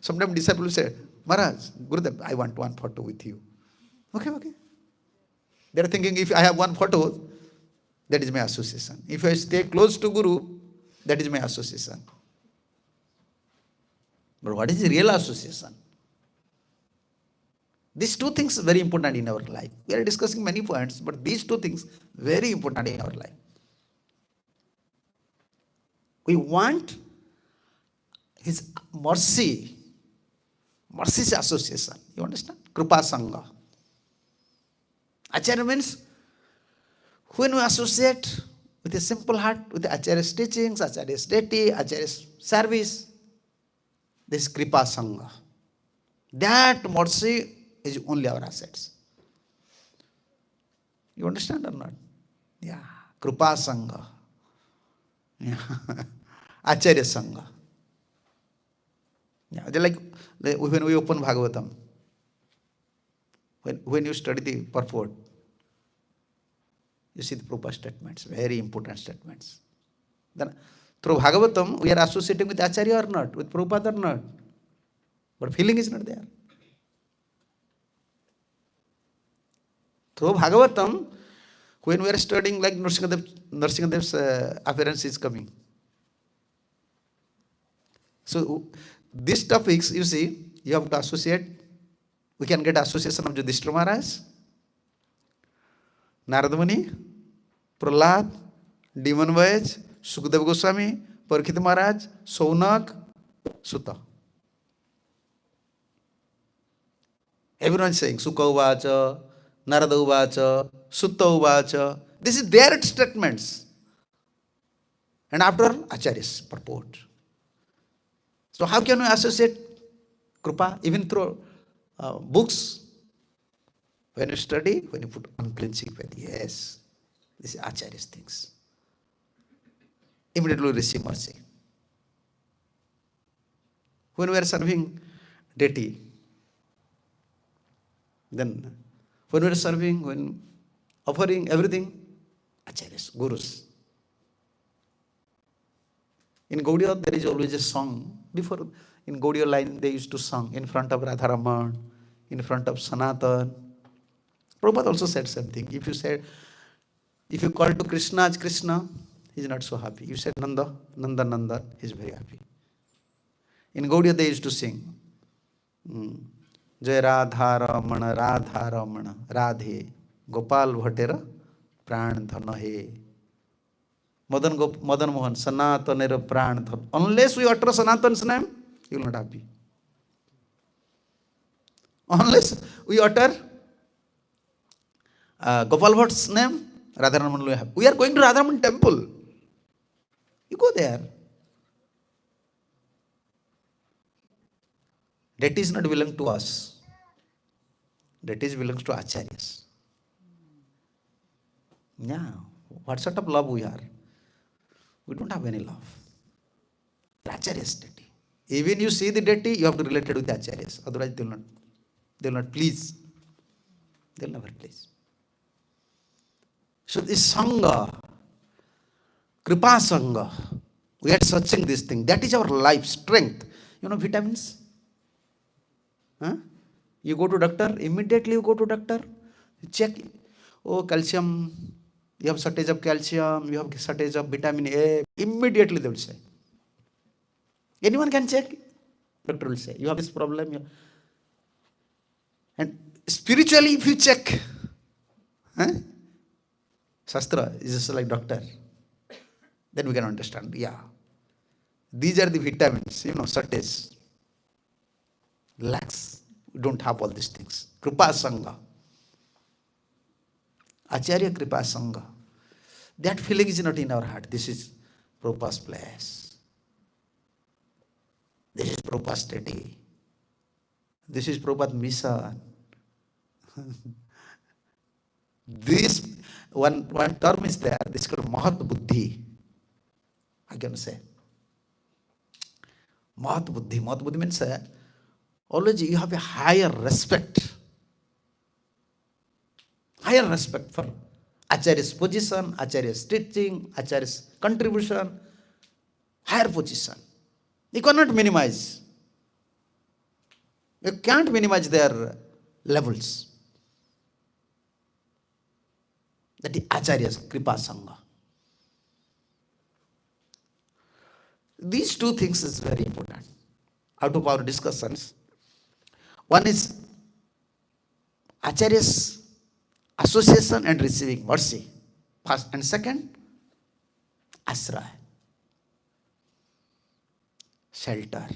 Sometimes disciples say, Maharaj, Gurudev, I want one photo with you. Okay. They are thinking, if I have one photo, that is my association. If I stay close to Guru, that is my association. But what is the real association? These two things are very important in our life. We are discussing many points, but these two things very important in our life. We want His mercy. Mercy is association. You understand? Kripa Sangha. Acharya means when we associate with a simple heart, with Acharya's teachings, Acharya's deity, Acharya's service, this Kripa Sangha. That mercy is only our assets. You understand or not? Yeah. Kripa Sangha. Yeah. Acharya Sangha. Yeah. They're like when we open Bhagavatam, when you study the purport, you see the proper statements, very important statements. Then through Bhagavatam, we are associating with Acharya or not, with Prabhupada or not. But feeling is not there. Through Bhagavatam, when we are studying, like Nrsingadev's appearance is coming. So these topics, you see, you have to associate. We can get association of Yudhishthira Maharaj, Narada Muni, Prahlad, Demon Vaj, Sukadeva Goswami, Parikshit Maharaj, Saunak, Sutta. Everyone is saying Sukha Uvacha, Narada Uvacha, Sutta Uvacha. This is their statements. And after Acharya's purport. So how can we associate Kripa even through books? When you study, when you put unclenching faith, yes, this is Acharya's things. Immediately receive mercy. When we are serving deity, then when we are serving, when offering everything, Acharyas, Gurus. In Gaudiya, there is always a song. Before, in Gaudiya line, they used to sing in front of Radharaman, in front of Sanatan. Prabhupada also said something. If you call to Krishna as Krishna, he is not so happy. You said Nanda, he is very happy. In Gaudiya, they used to sing. Jai Radharamana, Radharamana, Radhe, Gopal Bhattera, Pran Dhana He. Madan Mohan, Sanatanera Pran. Unless we utter Sanatan's name, you will not happy. Unless we utter Gopal Bhatt's name, Radharaman will happy. We are going to Radharaman temple. You go there. That is not belong to us. That is belongs to Acharyas. Yeah. What sort of love we are? We don't have any love. Acharyas deity. Even you see the deity, you have to relate it with the Acharyas. Otherwise, they will not please. They will never please. So this Sangha, Kripa Sangha, we are searching this thing. That is our life strength. You know vitamins? Huh? You go to doctor, immediately you go to doctor, you check, oh calcium, you have shortage of calcium, you have shortage of vitamin A, immediately they will say. Anyone can check, doctor will say, you have this problem. And spiritually if you check, huh? Shastra is just like doctor, then we can understand, yeah. These are the vitamins, shortage. Lacks. We don't have all these things. Kripa Sangha. Acharya Kripa Sangha. That feeling is not in our heart. This is Prabhupada's place. This is Prabhupada's deity. This is Prabhupada's mission. This one term is there. This is called Mahat Buddhi. I can say. Mahat Buddhi. Mahat Buddhi means always you have a higher respect. Higher respect for Acharya's position, Acharya's teaching, Acharya's contribution. Higher position. You cannot minimize. You can't minimize their levels. That is Acharya's Kripa Sangha. These two things is very important. Out of our discussions, one is Acharya's association and receiving mercy. First and second, Ashraya. Shelter.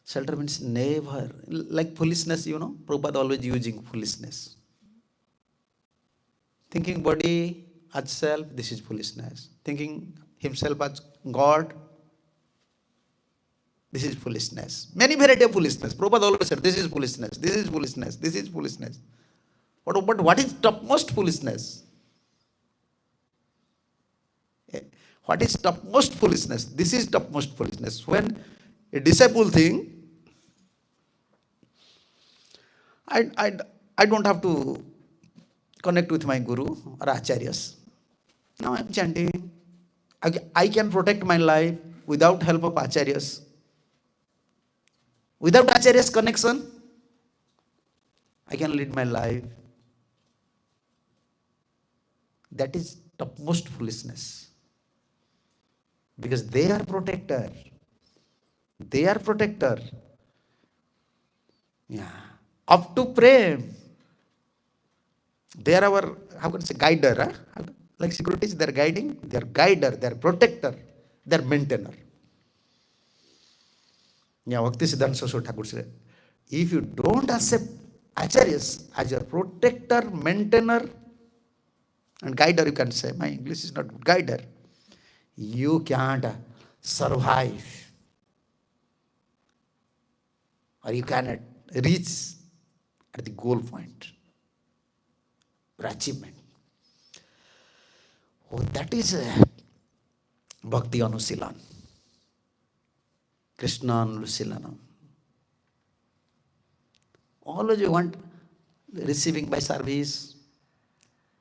Shelter means never, like foolishness, Prabhupada always using foolishness. Thinking body as self, this is foolishness. Thinking himself as God, this is foolishness. Many variety of foolishness. Prabhupada always said, this is foolishness, this is foolishness, this is foolishness. But what is topmost foolishness? What is topmost foolishness? This is topmost foolishness. When a disciple thinks, I don't have to connect with my guru or acharyas. Now I am chanting. I can protect my life without help of acharyas. Without acharyas connection, I can lead my life. That is topmost foolishness. Because they are protector. They are protector. Yeah. Up to Prem. They are our, how can I say, guider. Huh? Like securities, they are guiding, they are guider, they are protector, they are maintainer. Yeah, Bhakti Siddhanta Saraswati Thakur said, if you don't accept acharyas as your protector, maintainer, and guider, you can say, my English is not good, guider, you can't survive. Or you cannot reach at the goal point for achievement. Oh, that is Bhakti Anusilan. Krishna Anusilanam. Always you want receiving by service,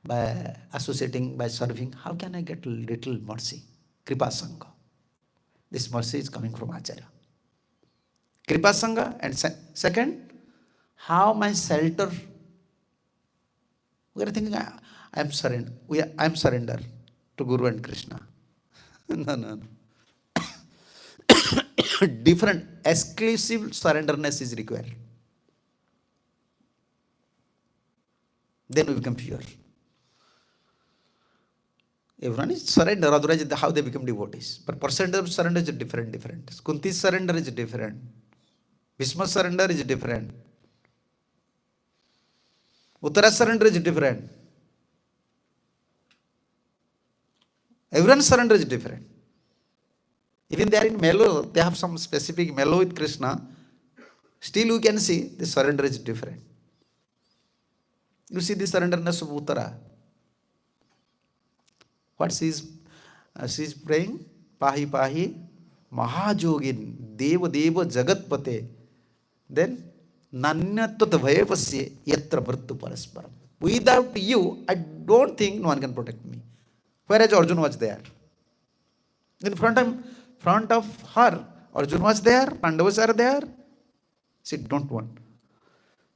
by associating, by serving. How can I get little mercy? Kripa Sangha. This mercy is coming from Acharya. Kripa Sangha, and second, how my shelter. We are thinking, I am surrender. I am surrender to Guru and Krishna. No. Different, exclusive surrenderness is required. Then we become pure. Everyone is surrender, otherwise how they become devotees. But percentage of surrender is different. Kunti's surrender is different. Bhishma's surrender is different. Uttara's surrender is different. Everyone's surrender is different. Even they are in mellow, they have some specific mellow with Krishna. Still you can see the surrender is different. You see the surrenderness of Uttara. What she is praying? Pahi Pahi Mahajogin Deva Deva Jagatpate. Then Nanyatvat Bhayapasya Yatra Mrittu Parasparam. Without you, I don't think no one can protect me. Whereas Arjuna was there. In front of her, Arjuna was there, Pandavas are there. She don't want.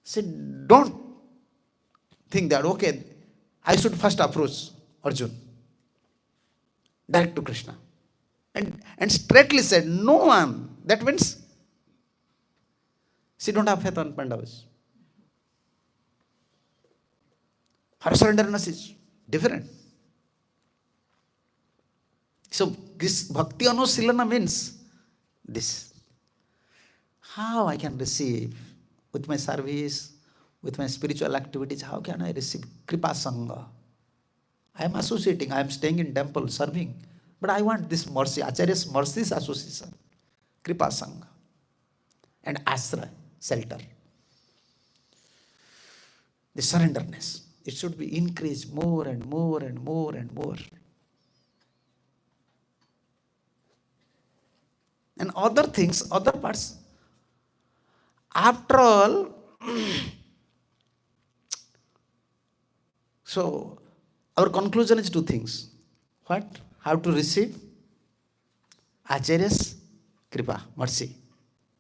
She don't think that, okay, I should first approach Arjuna. Direct to Krishna. And straightly said, no one. That means she don't have faith on Pandavas. Her surrenderness is different. So this bhakti anusilana means this. How I can receive with my service, with my spiritual activities, how can I receive Kripa Sangha? I am associating, I am staying in temple, serving. But I want this mercy, Acharya's mercy's association, Kripa Sangha, and Asra, shelter. The surrenderness, it should be increased more and more and more and more. And other things, other parts, after all, so our conclusion is two things. What? How to receive Acharya's Kripa, mercy.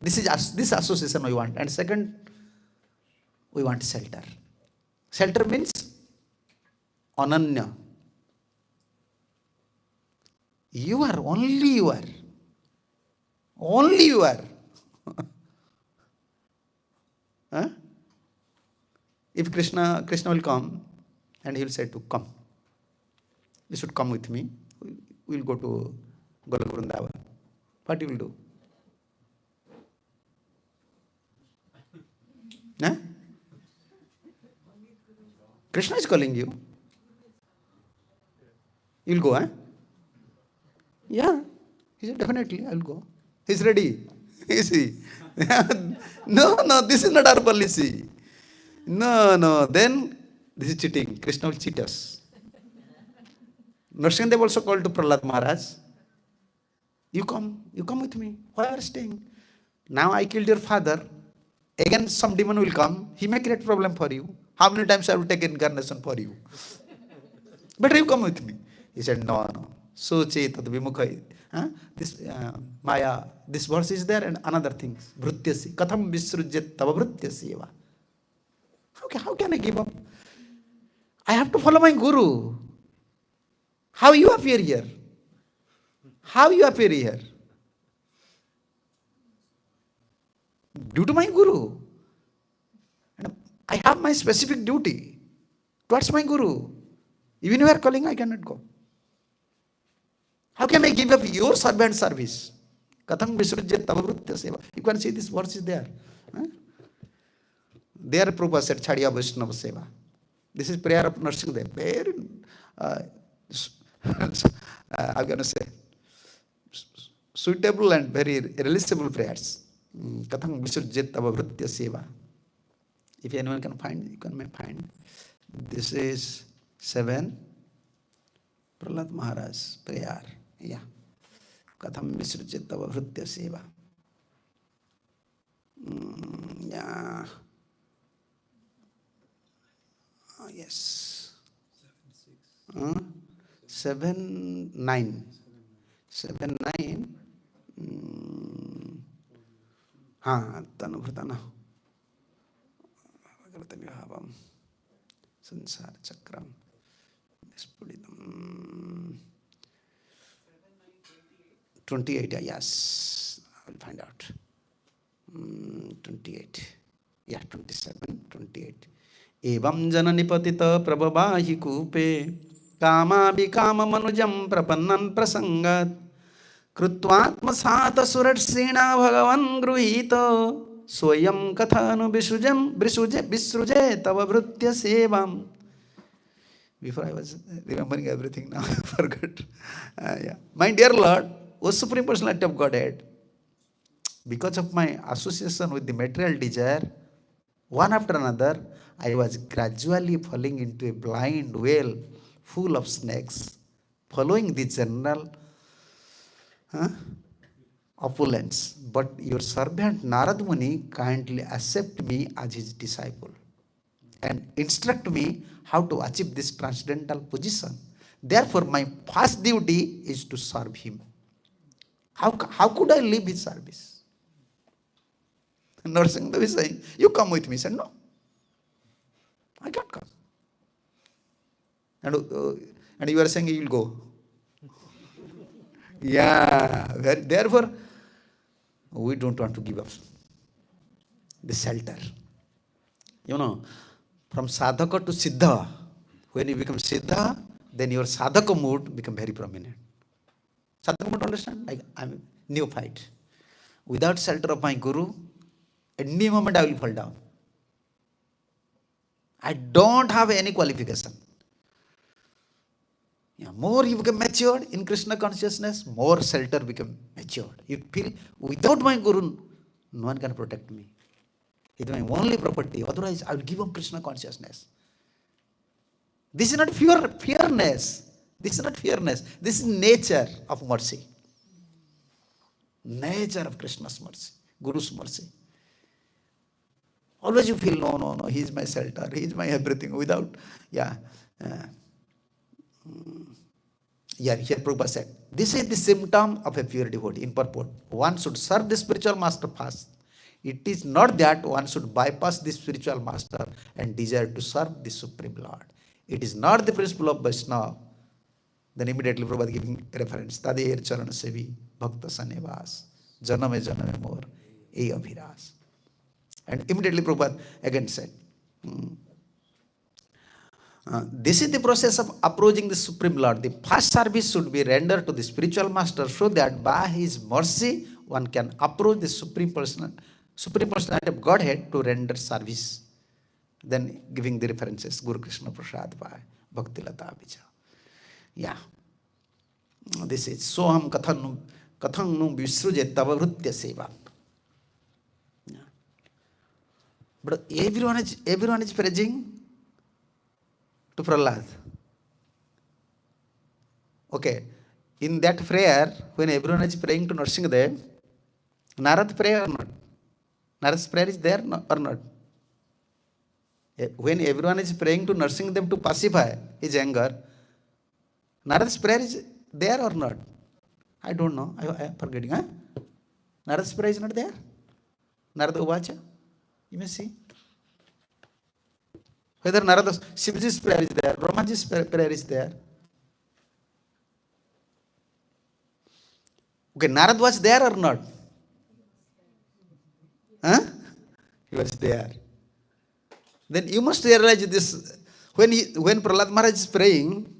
This association we want. And second, we want shelter. Shelter means Ananya. You are, only you are. Only you are. Huh? If Krishna will come and he will say to come. You should come with me. We will go to Golok Vrindavan. What you will do? Huh? Krishna is calling you. You will go, huh? Yeah. He said, definitely, I will go. He's ready. You see? No, this is not our policy. No. Then this is cheating. Krishna will cheat us. Nrsimhadev also called to Prahlad Maharaj. You come with me. Why are you staying? Now I killed your father. Again some demon will come. He may create problem for you. How many times I will take incarnation for you? Better you come with me. He said, no. So chetad vimukhai. This Maya, this verse is there, and another thing. Bhrutyasi. Katham visrujyat tava bhrutyasi eva. How can I give up? I have to follow my guru. How you appear here? How you appear here? Due to my guru. And I have my specific duty towards my guru. Even if you are calling, I cannot go. How can I give up your servant service? Katham visrujyat tava vrutya seva. You can see this verse is there. There Prabhupada said, Chadiya Vaishnava Seva. This is prayer of Nrsimhadev. Very, I'm going to say, suitable and very realisable prayers. Katham visrujyat tava vrutya seva. If anyone can find, you can find. This is 7. Prahlad Maharaj prayer. Yeah. Katham visrujyat tava vrutya seva. Yeah. Yes. 7, 9. 7, 9. Tanuvratana. Agartanyabhavam. Sansara Chakram. Nispudidam. 28, yes. I will find out. 28. Yeah, 27, 28. Evam janani patita prabhabahi kupe कामाभिकाममनुजं प्रपन्नन् प्रसङ्गात् कृत्वात्मसातसुरर्षिणा भगवन् गृहीतो स्वयं कथानु विसृजे तव भृत्य सेवाम्. Before I was remembering everything, now I forgot. Yeah. My dear Lord, O Supreme Personality of Godhead, because of my association with the material desire, one after another, I was gradually falling into a blind well full of snakes, following the general opulence. But your servant Narad Muni kindly accepted me as his disciple and instruct me how to achieve this transcendental position. Therefore, my first duty is to serve him. How could I leave his service? Narsinghdev is saying, you come with me. He said, no, I can't come. And you are saying you will go. Yeah, therefore, we don't want to give up the shelter. You know, from sadhaka to siddha, when you become siddha, then your sadhaka mood become very prominent. Sadhaka mood, understand? Like I'm neophyte. Without shelter of my guru, any moment I will fall down. I don't have any qualification. Yeah, more you become matured in Krishna consciousness, more shelter become matured. You feel without my guru, no one can protect me. It's my only property. Otherwise, I will give up Krishna consciousness. This is not fearness. This is not fearness. This is nature of mercy. Nature of Krishna's mercy, Guru's mercy. Always you feel, no, he is my shelter, he is my everything. Without, here Prabhupada said, this is the symptom of a pure devotee. In purport, one should serve the spiritual master first. It is not that one should bypass the spiritual master and desire to serve the Supreme Lord. It is not the principle of Vaishnava. Then immediately Prabhupada giving reference, Tadeir Charana Sevi Bhakta Sanevas Janame Mor E Abhiras. And immediately Prabhupada again said, this is the process of approaching the Supreme Lord. The first service should be rendered to the spiritual master so that by his mercy one can approach the Supreme Personality of Godhead to render service. Then giving the references, Guru Krishna Prasad Bhai, Bhakti Lata Abhija. Yeah. This is Soham Kathang Nu Visruje Tava Vrutya Seva. But everyone is praying to Prahlad. Okay. In that prayer, when everyone is praying to Narsingadev, Narad pray or not? Narad's prayer is there or not? When everyone is praying to Narsingadev to pacify his anger, Narad's prayer is there or not? I don't know. I am forgetting. Narad's prayer is not there? Narada Uvacha? You may see. Whether Narada Shivaji's prayer is there, Brahmaji's prayer is there. Okay, Narad was there or not? He was there. Then you must realize this. When Prahlad Maharaj is praying,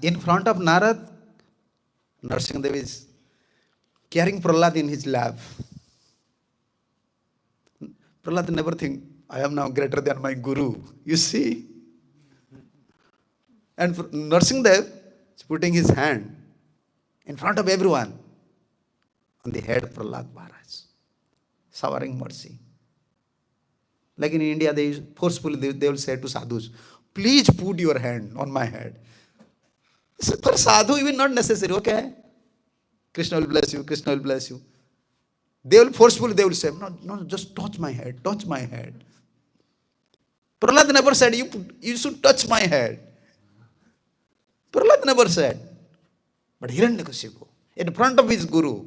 in front of Narad, Narsingadev is carrying Prahlad in his lap. Prahlad never think, I am now greater than my guru. You see? And Narsingadev is putting his hand in front of everyone on the head of Prahlad Maharaj, showering mercy. Like in India, they forcefully they will say to sadhus, please put your hand on my head. So for sadhu, even not necessary, okay? Krishna will bless you, Krishna will bless you. They will forcefully, they will say, no, just touch my head, touch my head. Prahlad never said, you should touch my head. Prahlad never said. But Hiranyakashipu, in front of his guru.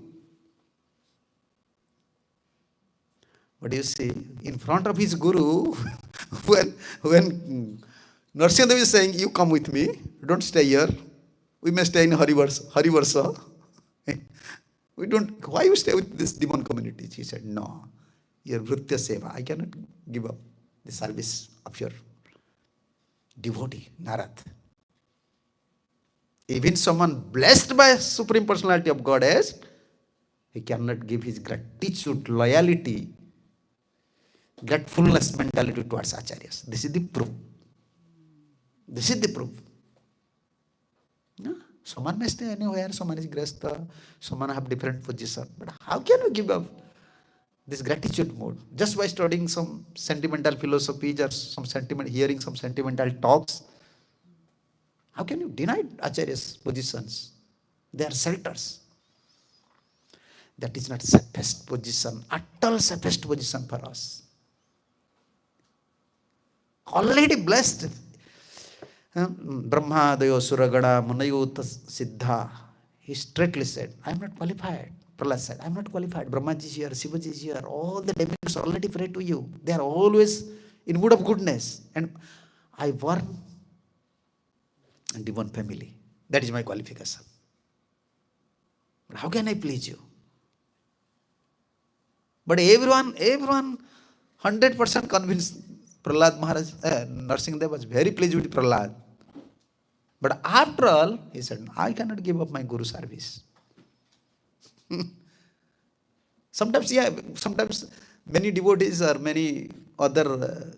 But you see, in front of his guru, when Narsingadev is saying, you come with me, don't stay here. We may stay in Harivarsa. Why you stay with this demon community? He said, no, your Vritya Seva, I cannot give up the service of your devotee, Narad. Even someone blessed by Supreme Personality of Godhead, he cannot give his gratitude, loyalty, gratefulness mentality towards acharyas. This is the proof. This is the proof. No? Someone may stay anywhere, someone is grasta, someone have different position. But how can you give up this gratitude mode? Just by studying some sentimental philosophies or some hearing some sentimental talks, how can you deny acharyas' positions? They are shelters. That is not safest position, utter safest position for us. Already blessed. Brahma, Dayo, Suragada, Munayut, Siddha. He straightly said, I am not qualified. Prahlad said, I am not qualified. Brahmaji is here, Shivaji is here. All the demigods already pray to you. They are always in mood of goodness. And I born in divine family. That is my qualification. But how can I please you? But everyone, 100% convinced Prahlad Maharaj, Narsingadev was very pleased with Prahlad. But after all, he said, I cannot give up my Guru service. Sometimes many devotees or many other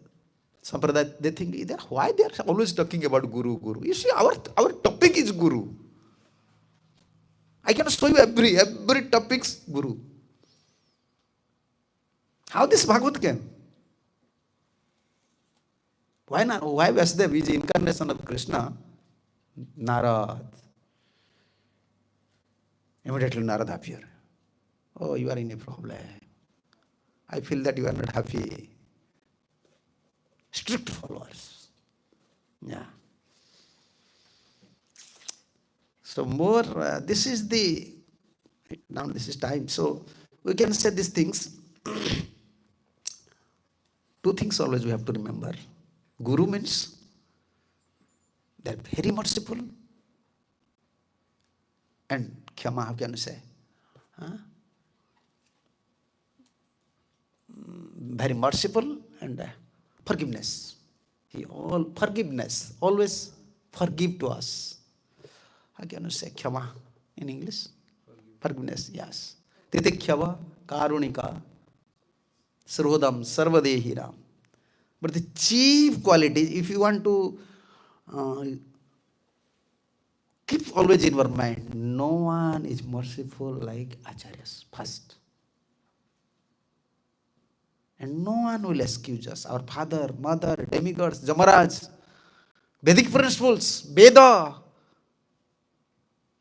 sampradaya, they think, why they are always talking about Guru, Guru. You see, our topic is Guru. I can show you every topic's Guru. How this Bhagavad came? Why not? Why Vasudev is the incarnation of Krishna? Narad. Immediately Narad appeared. Oh, you are in a problem. I feel that you are not happy. Strict followers. Yeah. So more, this is time. So we can say these things. Two things always we have to remember. Guru means they are very merciful. And Khyama, how can you say? Very merciful and forgiveness. Forgiveness. Always forgive to us. How can you say Khyama in English? Forgiveness, yes. Titikhyava, Karunika, Srodam, Sarvadehiram. But the chief quality, if you want to keep always in your mind, no one is merciful like acharyas, first. And no one will excuse us. Our father, mother, demigods, Jamaraj, Vedic principles, Veda.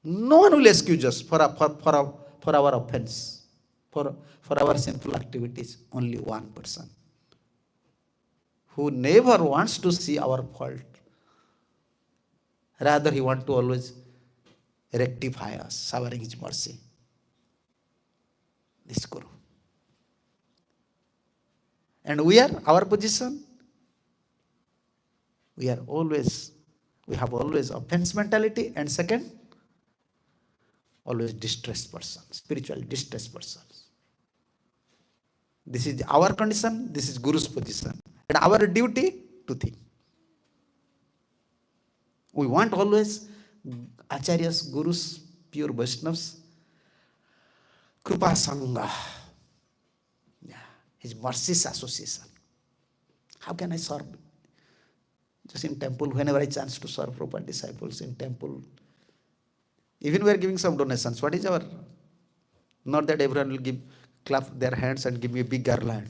No one will excuse us for our offense, for our sinful activities. Only one person who never wants to see our fault. Rather, he wants to always rectify us, showering his mercy. This Guru. And our position, we have always offense mentality, and second, always distressed person, spiritual distressed persons. This is our condition, this is Guru's position. And our duty to think. We want always Acharyas, Gurus, pure Vaishnavas, Krupa Sangha. Yeah. His mercy's association. How can I serve? Just in temple, whenever I chance to serve proper disciples in temple. Even we are giving some donations. What is our? Not that everyone will clap their hands and give me a big garland.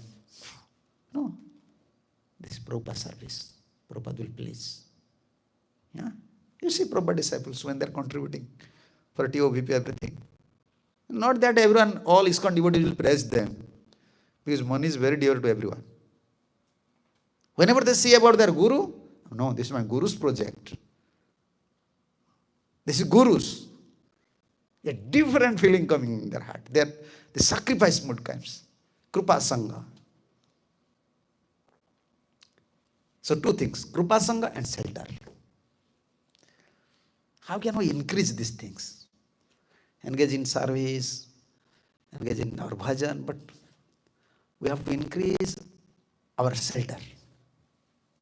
No. This is proper service. Prabhupada will please. Yeah. You see proper disciples when they are contributing for TOVP, everything. Not that everyone, all ISKCON devotees will praise them. Because money is very dear to everyone. Whenever they see about their Guru, no, this is my Guru's project. This is Guru's. A different feeling coming in their heart. The sacrifice mood comes. Krupa Sangha. So two things, Krupa Sangha and shelter. How can we increase these things? Engage in service, engage in our bhajan, but we have to increase our shelter,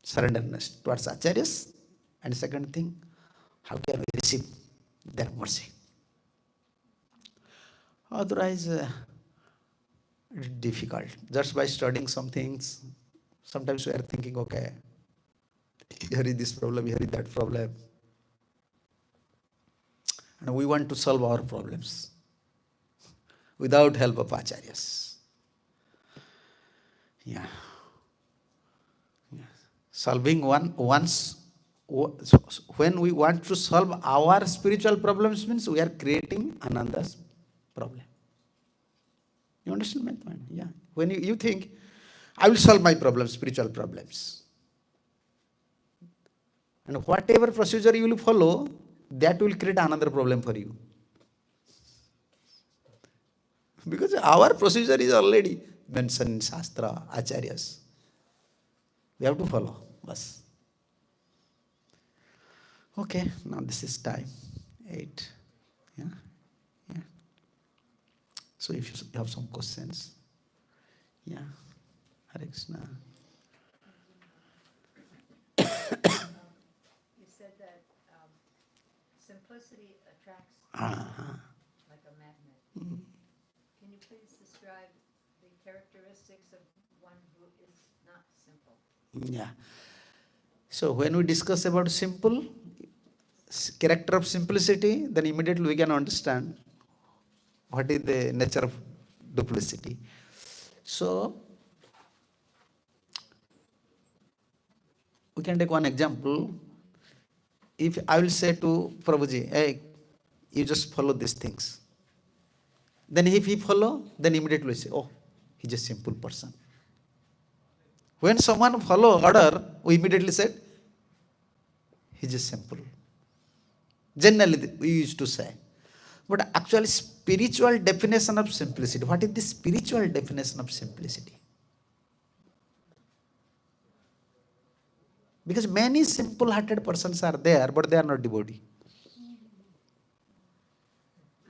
surrenderness towards acharyas. And second thing, how can we receive their mercy. Otherwise, it's difficult. Just by studying some things, sometimes we are thinking, okay, here is this problem, here is that problem. And we want to solve our problems without help of acharyas. Yeah. Solving once, when we want to solve our spiritual problems means we are creating another's problem. You understand my point? Yeah. When you think, I will solve my problems, spiritual problems. And whatever procedure you will follow, that will create another problem for you. Because our procedure is already mentioned in Shastra, Acharyas. We have to follow. Bas. Okay, now this is time. 8. Yeah. Yeah. So if you have some questions. Yeah. Hare Krishna. You said that simplicity attracts like a magnet. Can you please describe the characteristics of one who is not simple? Yeah. So when we discuss about simple, character of simplicity, then immediately we can understand what is the nature of duplicity. So we can take one example. If I will say to Prabhuji, hey, you just follow these things. Then if he follow, then immediately we say, oh, he's a simple person. When someone follow order, we immediately said, he's a simple. Generally, we used to say. But actually, spiritual definition of simplicity. What is the spiritual definition of simplicity? Because many simple-hearted persons are there, but they are not devotee.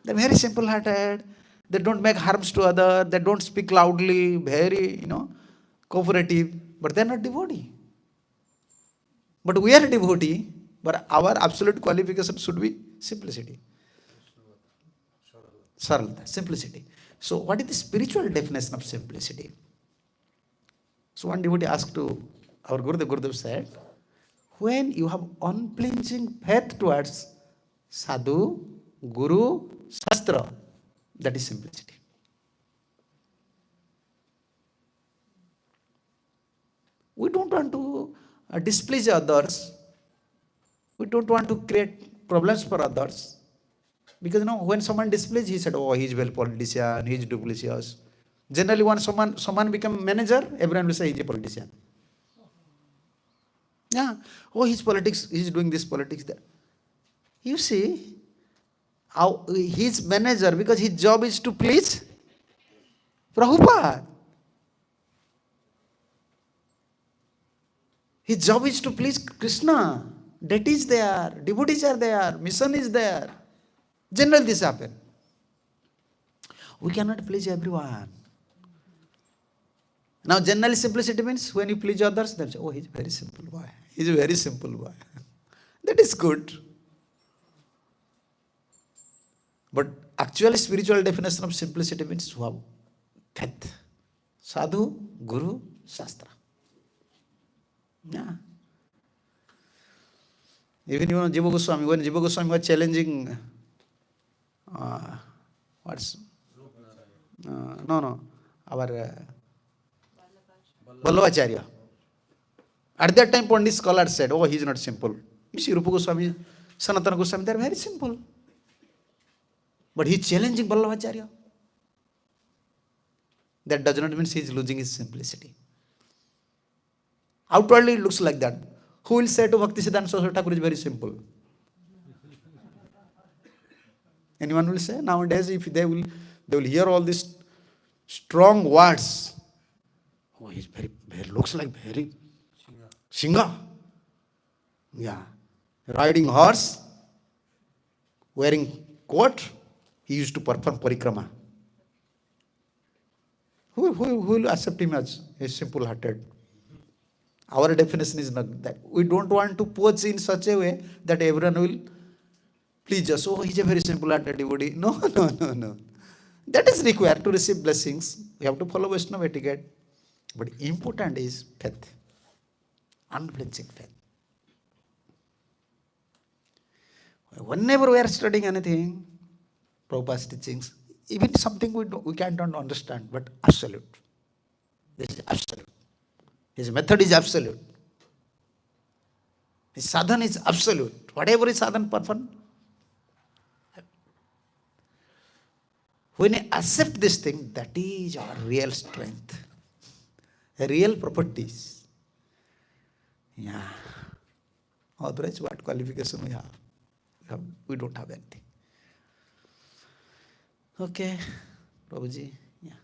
They are very simple-hearted. They don't make harms to others. They don't speak loudly. Very, cooperative. But they are not devotee. But we are devotee. But our absolute qualification should be simplicity. Saralta, simplicity. So what is the spiritual definition of simplicity? So one devotee asked to our Gurudev said, when you have unflinching faith towards sadhu, guru, shastra, that is simplicity. We don't want to displease others. We don't want to create problems for others. Because when someone displeased, he said, oh, he's well politician, he's duplicitous. Generally, when someone become manager, everyone will say he's a politician. Yeah. Oh, he's politics, he's doing this politics there. You see, he's manager because his job is to please Prabhupada. His job is to please Krishna. That is there, devotees are there, mission is there. Generally this happens. We cannot please everyone. Now generally simplicity means when you please others, they say, oh, he's a very simple boy. He's a very simple boy. That is good. But actually spiritual definition of simplicity means faith. Sadhu, Guru, Shastra. Yeah. Even Jiva Goswami, when Jiva Goswami was challenging our Vallabhacharya. At that time, Pandit scholars said, oh, he is not simple. You see, Rupa Goswami, Sanatana Goswami, they are very simple. But he is challenging Vallabhacharya. That does not mean he is losing his simplicity. Outwardly, it looks like that. Who will say to Bhaktisiddhanta Saraswati Thakur is very simple? Anyone will say? Nowadays, if they will hear all these strong words. Oh, he's very looks like very Singha. Yeah. Riding horse, wearing coat, he used to perform parikrama. Who will accept him as a simple-hearted? Our definition is not that. We don't want to pose in such a way that everyone will Please just, oh, he's a very simple hearted devotee. No, no, no, no. That is required to receive blessings. We have to follow Vaishnava etiquette. But important is faith. Unflinching faith. Whenever we are studying anything, Prabhupada's teachings, even something we can't understand, but absolute. This is absolute. His method is absolute. His sadhana is absolute. Whatever is sadhana performed, when you accept this thing, that is our real strength, real properties. Yeah. Otherwise, what qualification we have? We don't have anything. Okay, Prabhuji. Yeah,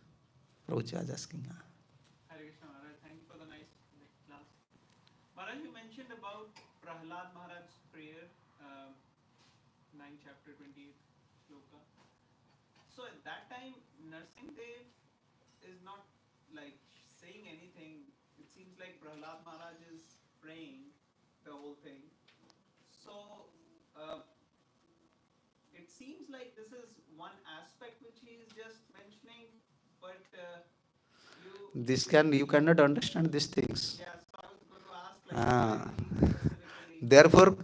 Prabhuji was asking. Hare Krishna Maharaj, thank you for the nice class. Maharaj, you mentioned about Prahlad Maharaj's prayer, 9 chapter 28 shloka. So at that time, Narsingh Dev is not like saying anything. It seems like Prahlad Maharaj is praying the whole thing. So it seems like this is one aspect which he is just mentioning, but You cannot understand these things. yeah, so I was going to ask specifically. Therefore,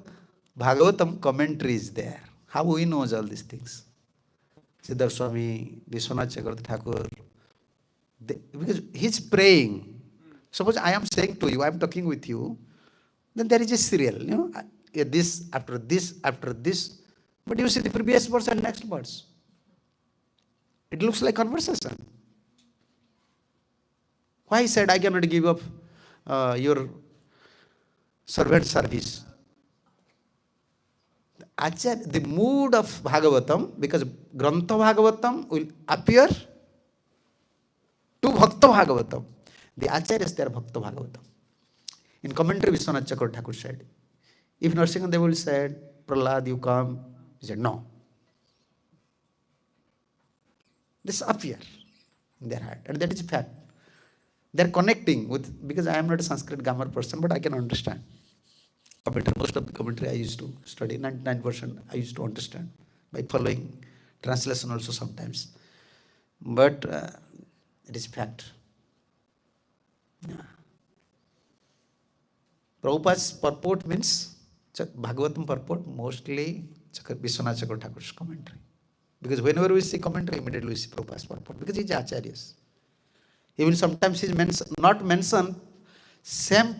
Bhagavatam commentary is there. How we knows all these things? Siddhar Swami, Vishwanath Chakravarti Thakur, because he's praying. Suppose I am saying to you, I am talking with you, then there is a serial, this, after this, after this. But you see the previous verse and next verse. It looks like conversation. Why he said, I cannot give up your servant service? The mood of Bhagavatam, because Grantha Bhagavatam will appear to Bhakta Bhagavatam. The Acharyas, they are Bhakta Bhagavatam. In commentary, Vishwanath Chakravarti Thakur said, if Narasimha Deva said, Prahlad, you come, he said, no. This appear in their heart, and that is fact. They are connecting with, because I am not a Sanskrit grammar person, but I can understand. Most of the commentary I used to study, 99% I used to understand by following translation also sometimes. But it is fact. Yeah. Prabhupada's purport means, Bhagavatam purport, mostly Vishwanath Chakravarti Thakur's commentary. Because whenever we see commentary, immediately we see Prabhupada's purport, because he is Acharyas. He will sometimes not mention same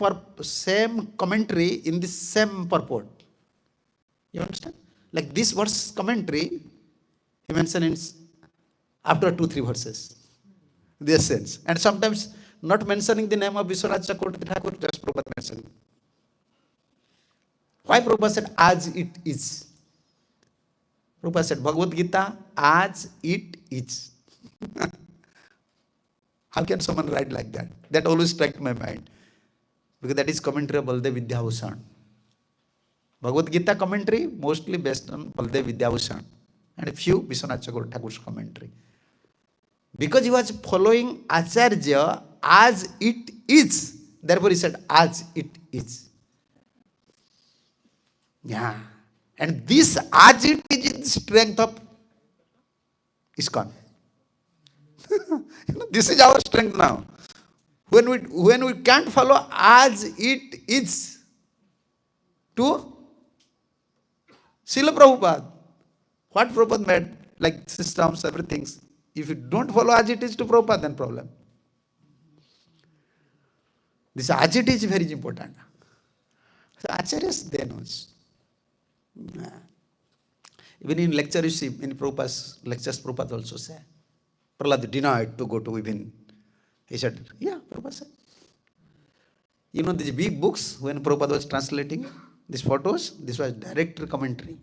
commentary in the same purport. You understand? Like this verse commentary, he mentions after 2-3 verses. The essence. And sometimes not mentioning the name of Vishwanath Chakravarti Thakur, just Prabhupada mentioning. Why Prabhupada said, as it is? Prabhupada said, Bhagavad Gita, as it is. How can someone write like that? That always struck my mind. Because that is commentary of Baldev Vidyabhushan. Bhagavad Gita commentary, mostly based on Baldev Vidyabhushan. And a few Vishwanath Chakravarti Thakur's commentary. Because he was following Acharya as it is. Therefore he said, as it is. Yeah. And this as it is the strength of ISKCON. This is our strength now. When we can't follow as it is to Srila Prabhupada. What Prabhupada made, like systems, everything. If you don't follow as it is to Prabhupada, then problem. This as it is very important. So Acharyas, they know. Even in lecture you see, in Prabhupada's lectures, Prabhupada also say, Prahlad denied to go to Vibhin. He said, yeah, Prabhupada said. You know these big books, when Prabhupada was translating these photos, this was direct commentary.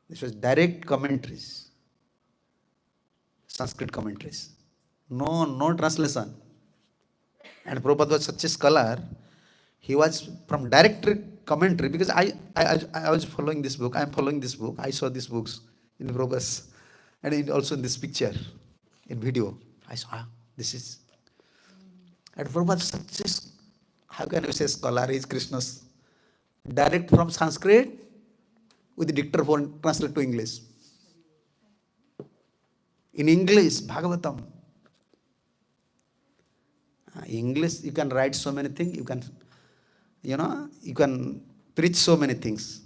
This was direct commentaries. Sanskrit commentaries. No translation. And Prabhupada was such a scholar, he was from direct commentary, because I was following this book, I am following this book, I saw these books in Prabhupada's, and also in this picture, in video, I saw, this is. And Prabhupada such a, how can you say scholar, is Krishna's, direct from Sanskrit, with the dictaphone translate to English. In English, Bhagavatam. English, you can write so many things, you can, you can preach so many things.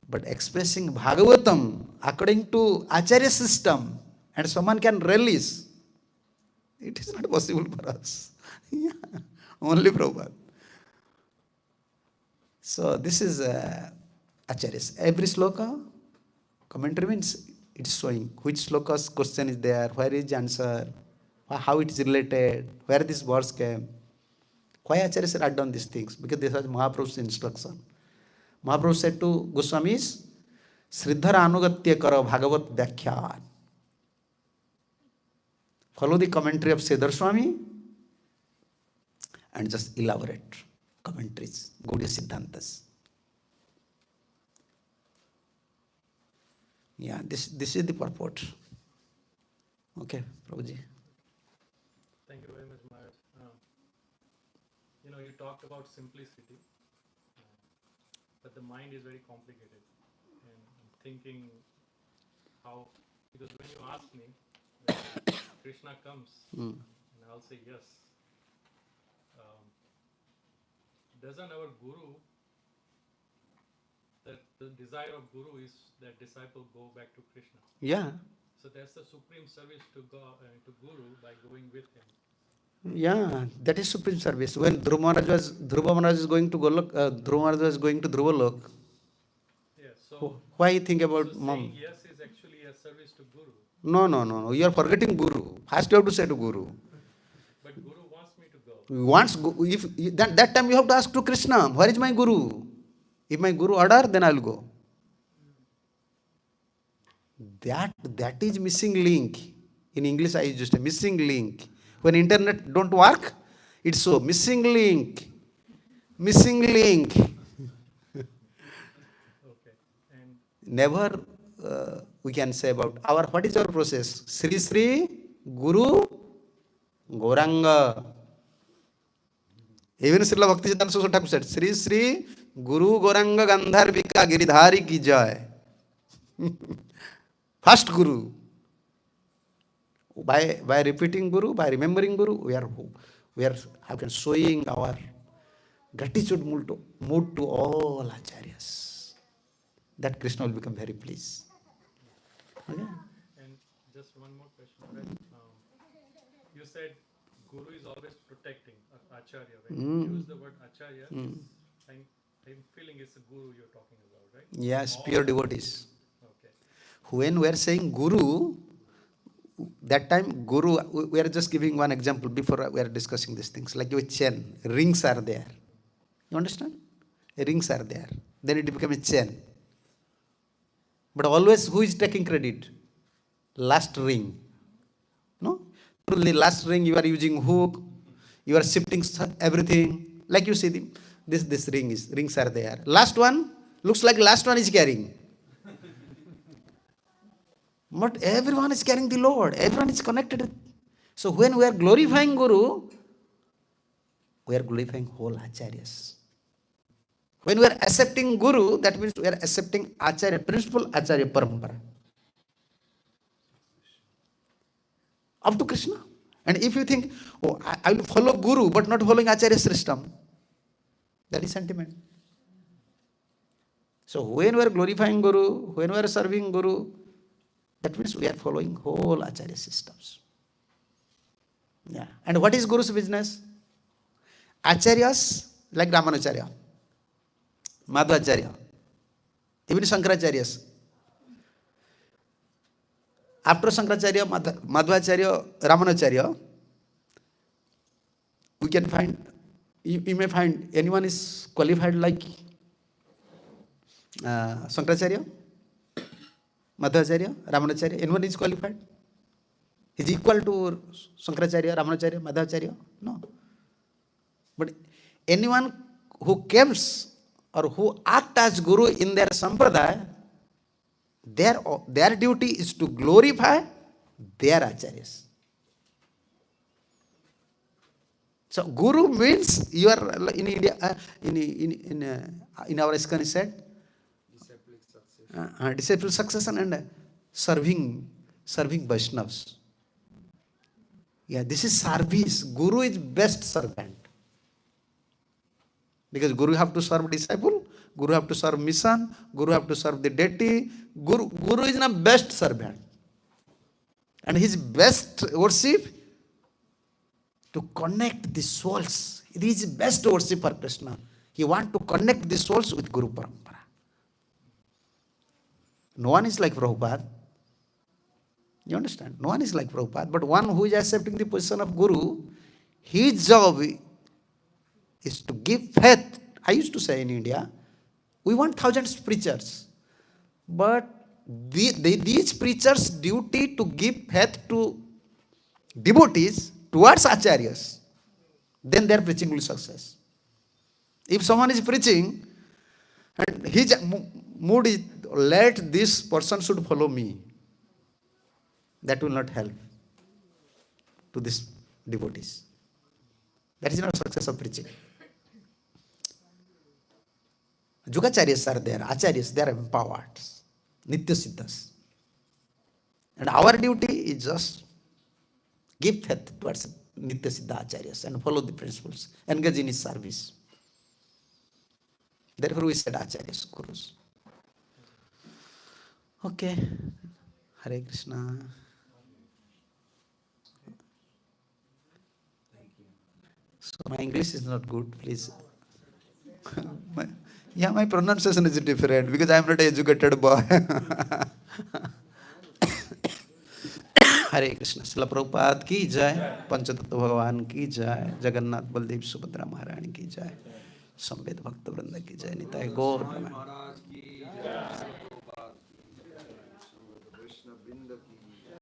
But expressing Bhagavatam according to Acharya system and someone can release, it is not possible for us. Yeah, only Prabhupada. So this is Acharyas. Every sloka, commentary means it's showing which sloka's question is there, where is the answer, how it is related, where these words came. Why Acharyas write down these things? Because this was Mahaprabhu's instruction. Mahaprabhu said to Goswamis, Sridhara Anugatya Karo Bhagavat Vyakhyan. Follow the commentary of Sridhar Swami and just elaborate commentaries, Gaudiya Siddhantas. Yeah, this is the purport. Okay, Prabhuji. Thank you very much, Maharaj. You talked about simplicity, but the mind is very complicated. And I'm thinking how, because when you ask me, when Krishna comes, and I'll say yes, doesn't our Guru, that the desire of Guru is that disciple go back to Krishna? Yeah. So that's the supreme service to Guru by going with him. Yeah, that is supreme service. When Dhruva Maharaj is going to Golok, Dhruva Maharaj was going to Dhruvalok. Yeah, so Why you think about so mom? saying yes is actually a service to Guru. No. You are forgetting Guru. First you have to say to Guru. But Guru wants me to go. That time you have to ask to Krishna, where is my Guru? If my Guru order, then I will go. That is missing link. In English I use just a missing link. When internet don't work, it's so missing link. Missing link. Okay. And Never we can say about what is our process? Sri Sri Guru Gauranga. Even Srila Bhakti Siddhanta Saraswati Thakur said, Sri Sri Guru Gauranga Gandharvika Giridhari ki jai. First Guru. By repeating Guru, by remembering Guru, we are showing our gratitude mood to all Acharyas. That Krishna will become very pleased. Okay? and just one more question. Right? You said Guru is always protecting Acharya. When you use the word Acharya, I'm feeling it's a Guru you're talking about, right? Yes, pure devotees. Okay. When we are saying Guru, that time Guru, we are just giving one example before we are discussing these things. Like your chain, rings are there. You understand? Rings are there. Then it becomes a chain. But always who is taking credit? Last ring. No? Through the last ring you are using hook, you are shifting everything. Like you see, this rings are there. Last one, looks like last one is carrying. But everyone is carrying the Lord. Everyone is connected. So when we are glorifying Guru, we are glorifying whole Acharyas. When we are accepting Guru, that means we are accepting Acharya, principal Acharya Parampara. Up to Krishna. And if you think, oh, I will follow Guru, but not following Acharya system, that is sentiment. So when we are glorifying Guru, when we are serving Guru, that means we are following whole Acharya systems. Yeah. And what is Guru's business? Acharyas like Ramanacharya, Madhvacharya, even Shankaracharyas. After Shankaracharya, Madhvacharya, Ramanacharya, we can find, you may find anyone is qualified like Shankaracharya, Madhvacharya, Ramanacharya. Anyone is qualified? Is equal to Shankaracharya, Ramanacharya, Madhvacharya? No. But anyone who comes or who act as Guru in their sampradaya, their duty is to glorify their Acharyas. So Guru means you are in India, in our ISKCON said, disciple succession and serving Vaishnavas. Yeah, this is service. Guru is best servant. Because Guru have to serve disciple, Guru have to serve mission, Guru have to serve the deity. Guru is the best servant. And his best worship to connect the souls. It is best worship for Krishna. He want to connect the souls with Guru Parampara. No one is like Prabhupada. You understand? No one is like Prabhupada. But one who is accepting the position of Guru, his job is to give faith. I used to say in India, we want thousands of preachers. But these preachers' duty to give faith to devotees towards acharyas, then their preaching will success. If someone is preaching and his mood is, let this person should follow me, that will not help to these devotees. That is not success of preaching. Yugacharyas are there, acharyas, they are empowered, nitya siddhas. And our duty is just give faith towards nitya siddha acharyas and follow the principles, engage in his service. Therefore we said acharyas, gurus. Okay. Hare Krishna. So my English is not good, please. My pronunciation is different because I am not an educated boy. Hare Krishna. Srila Prabhupada ki jai, Panchatattva Bhagavan ki jai, Jagannath Baldev Subhadra Maharani ki jai, Samved Bhakta Vrinda ki jai, Nitai Gaur Brahman. Maharaj ki jai, Prabhupada ki jai, Krishna Vrinda ki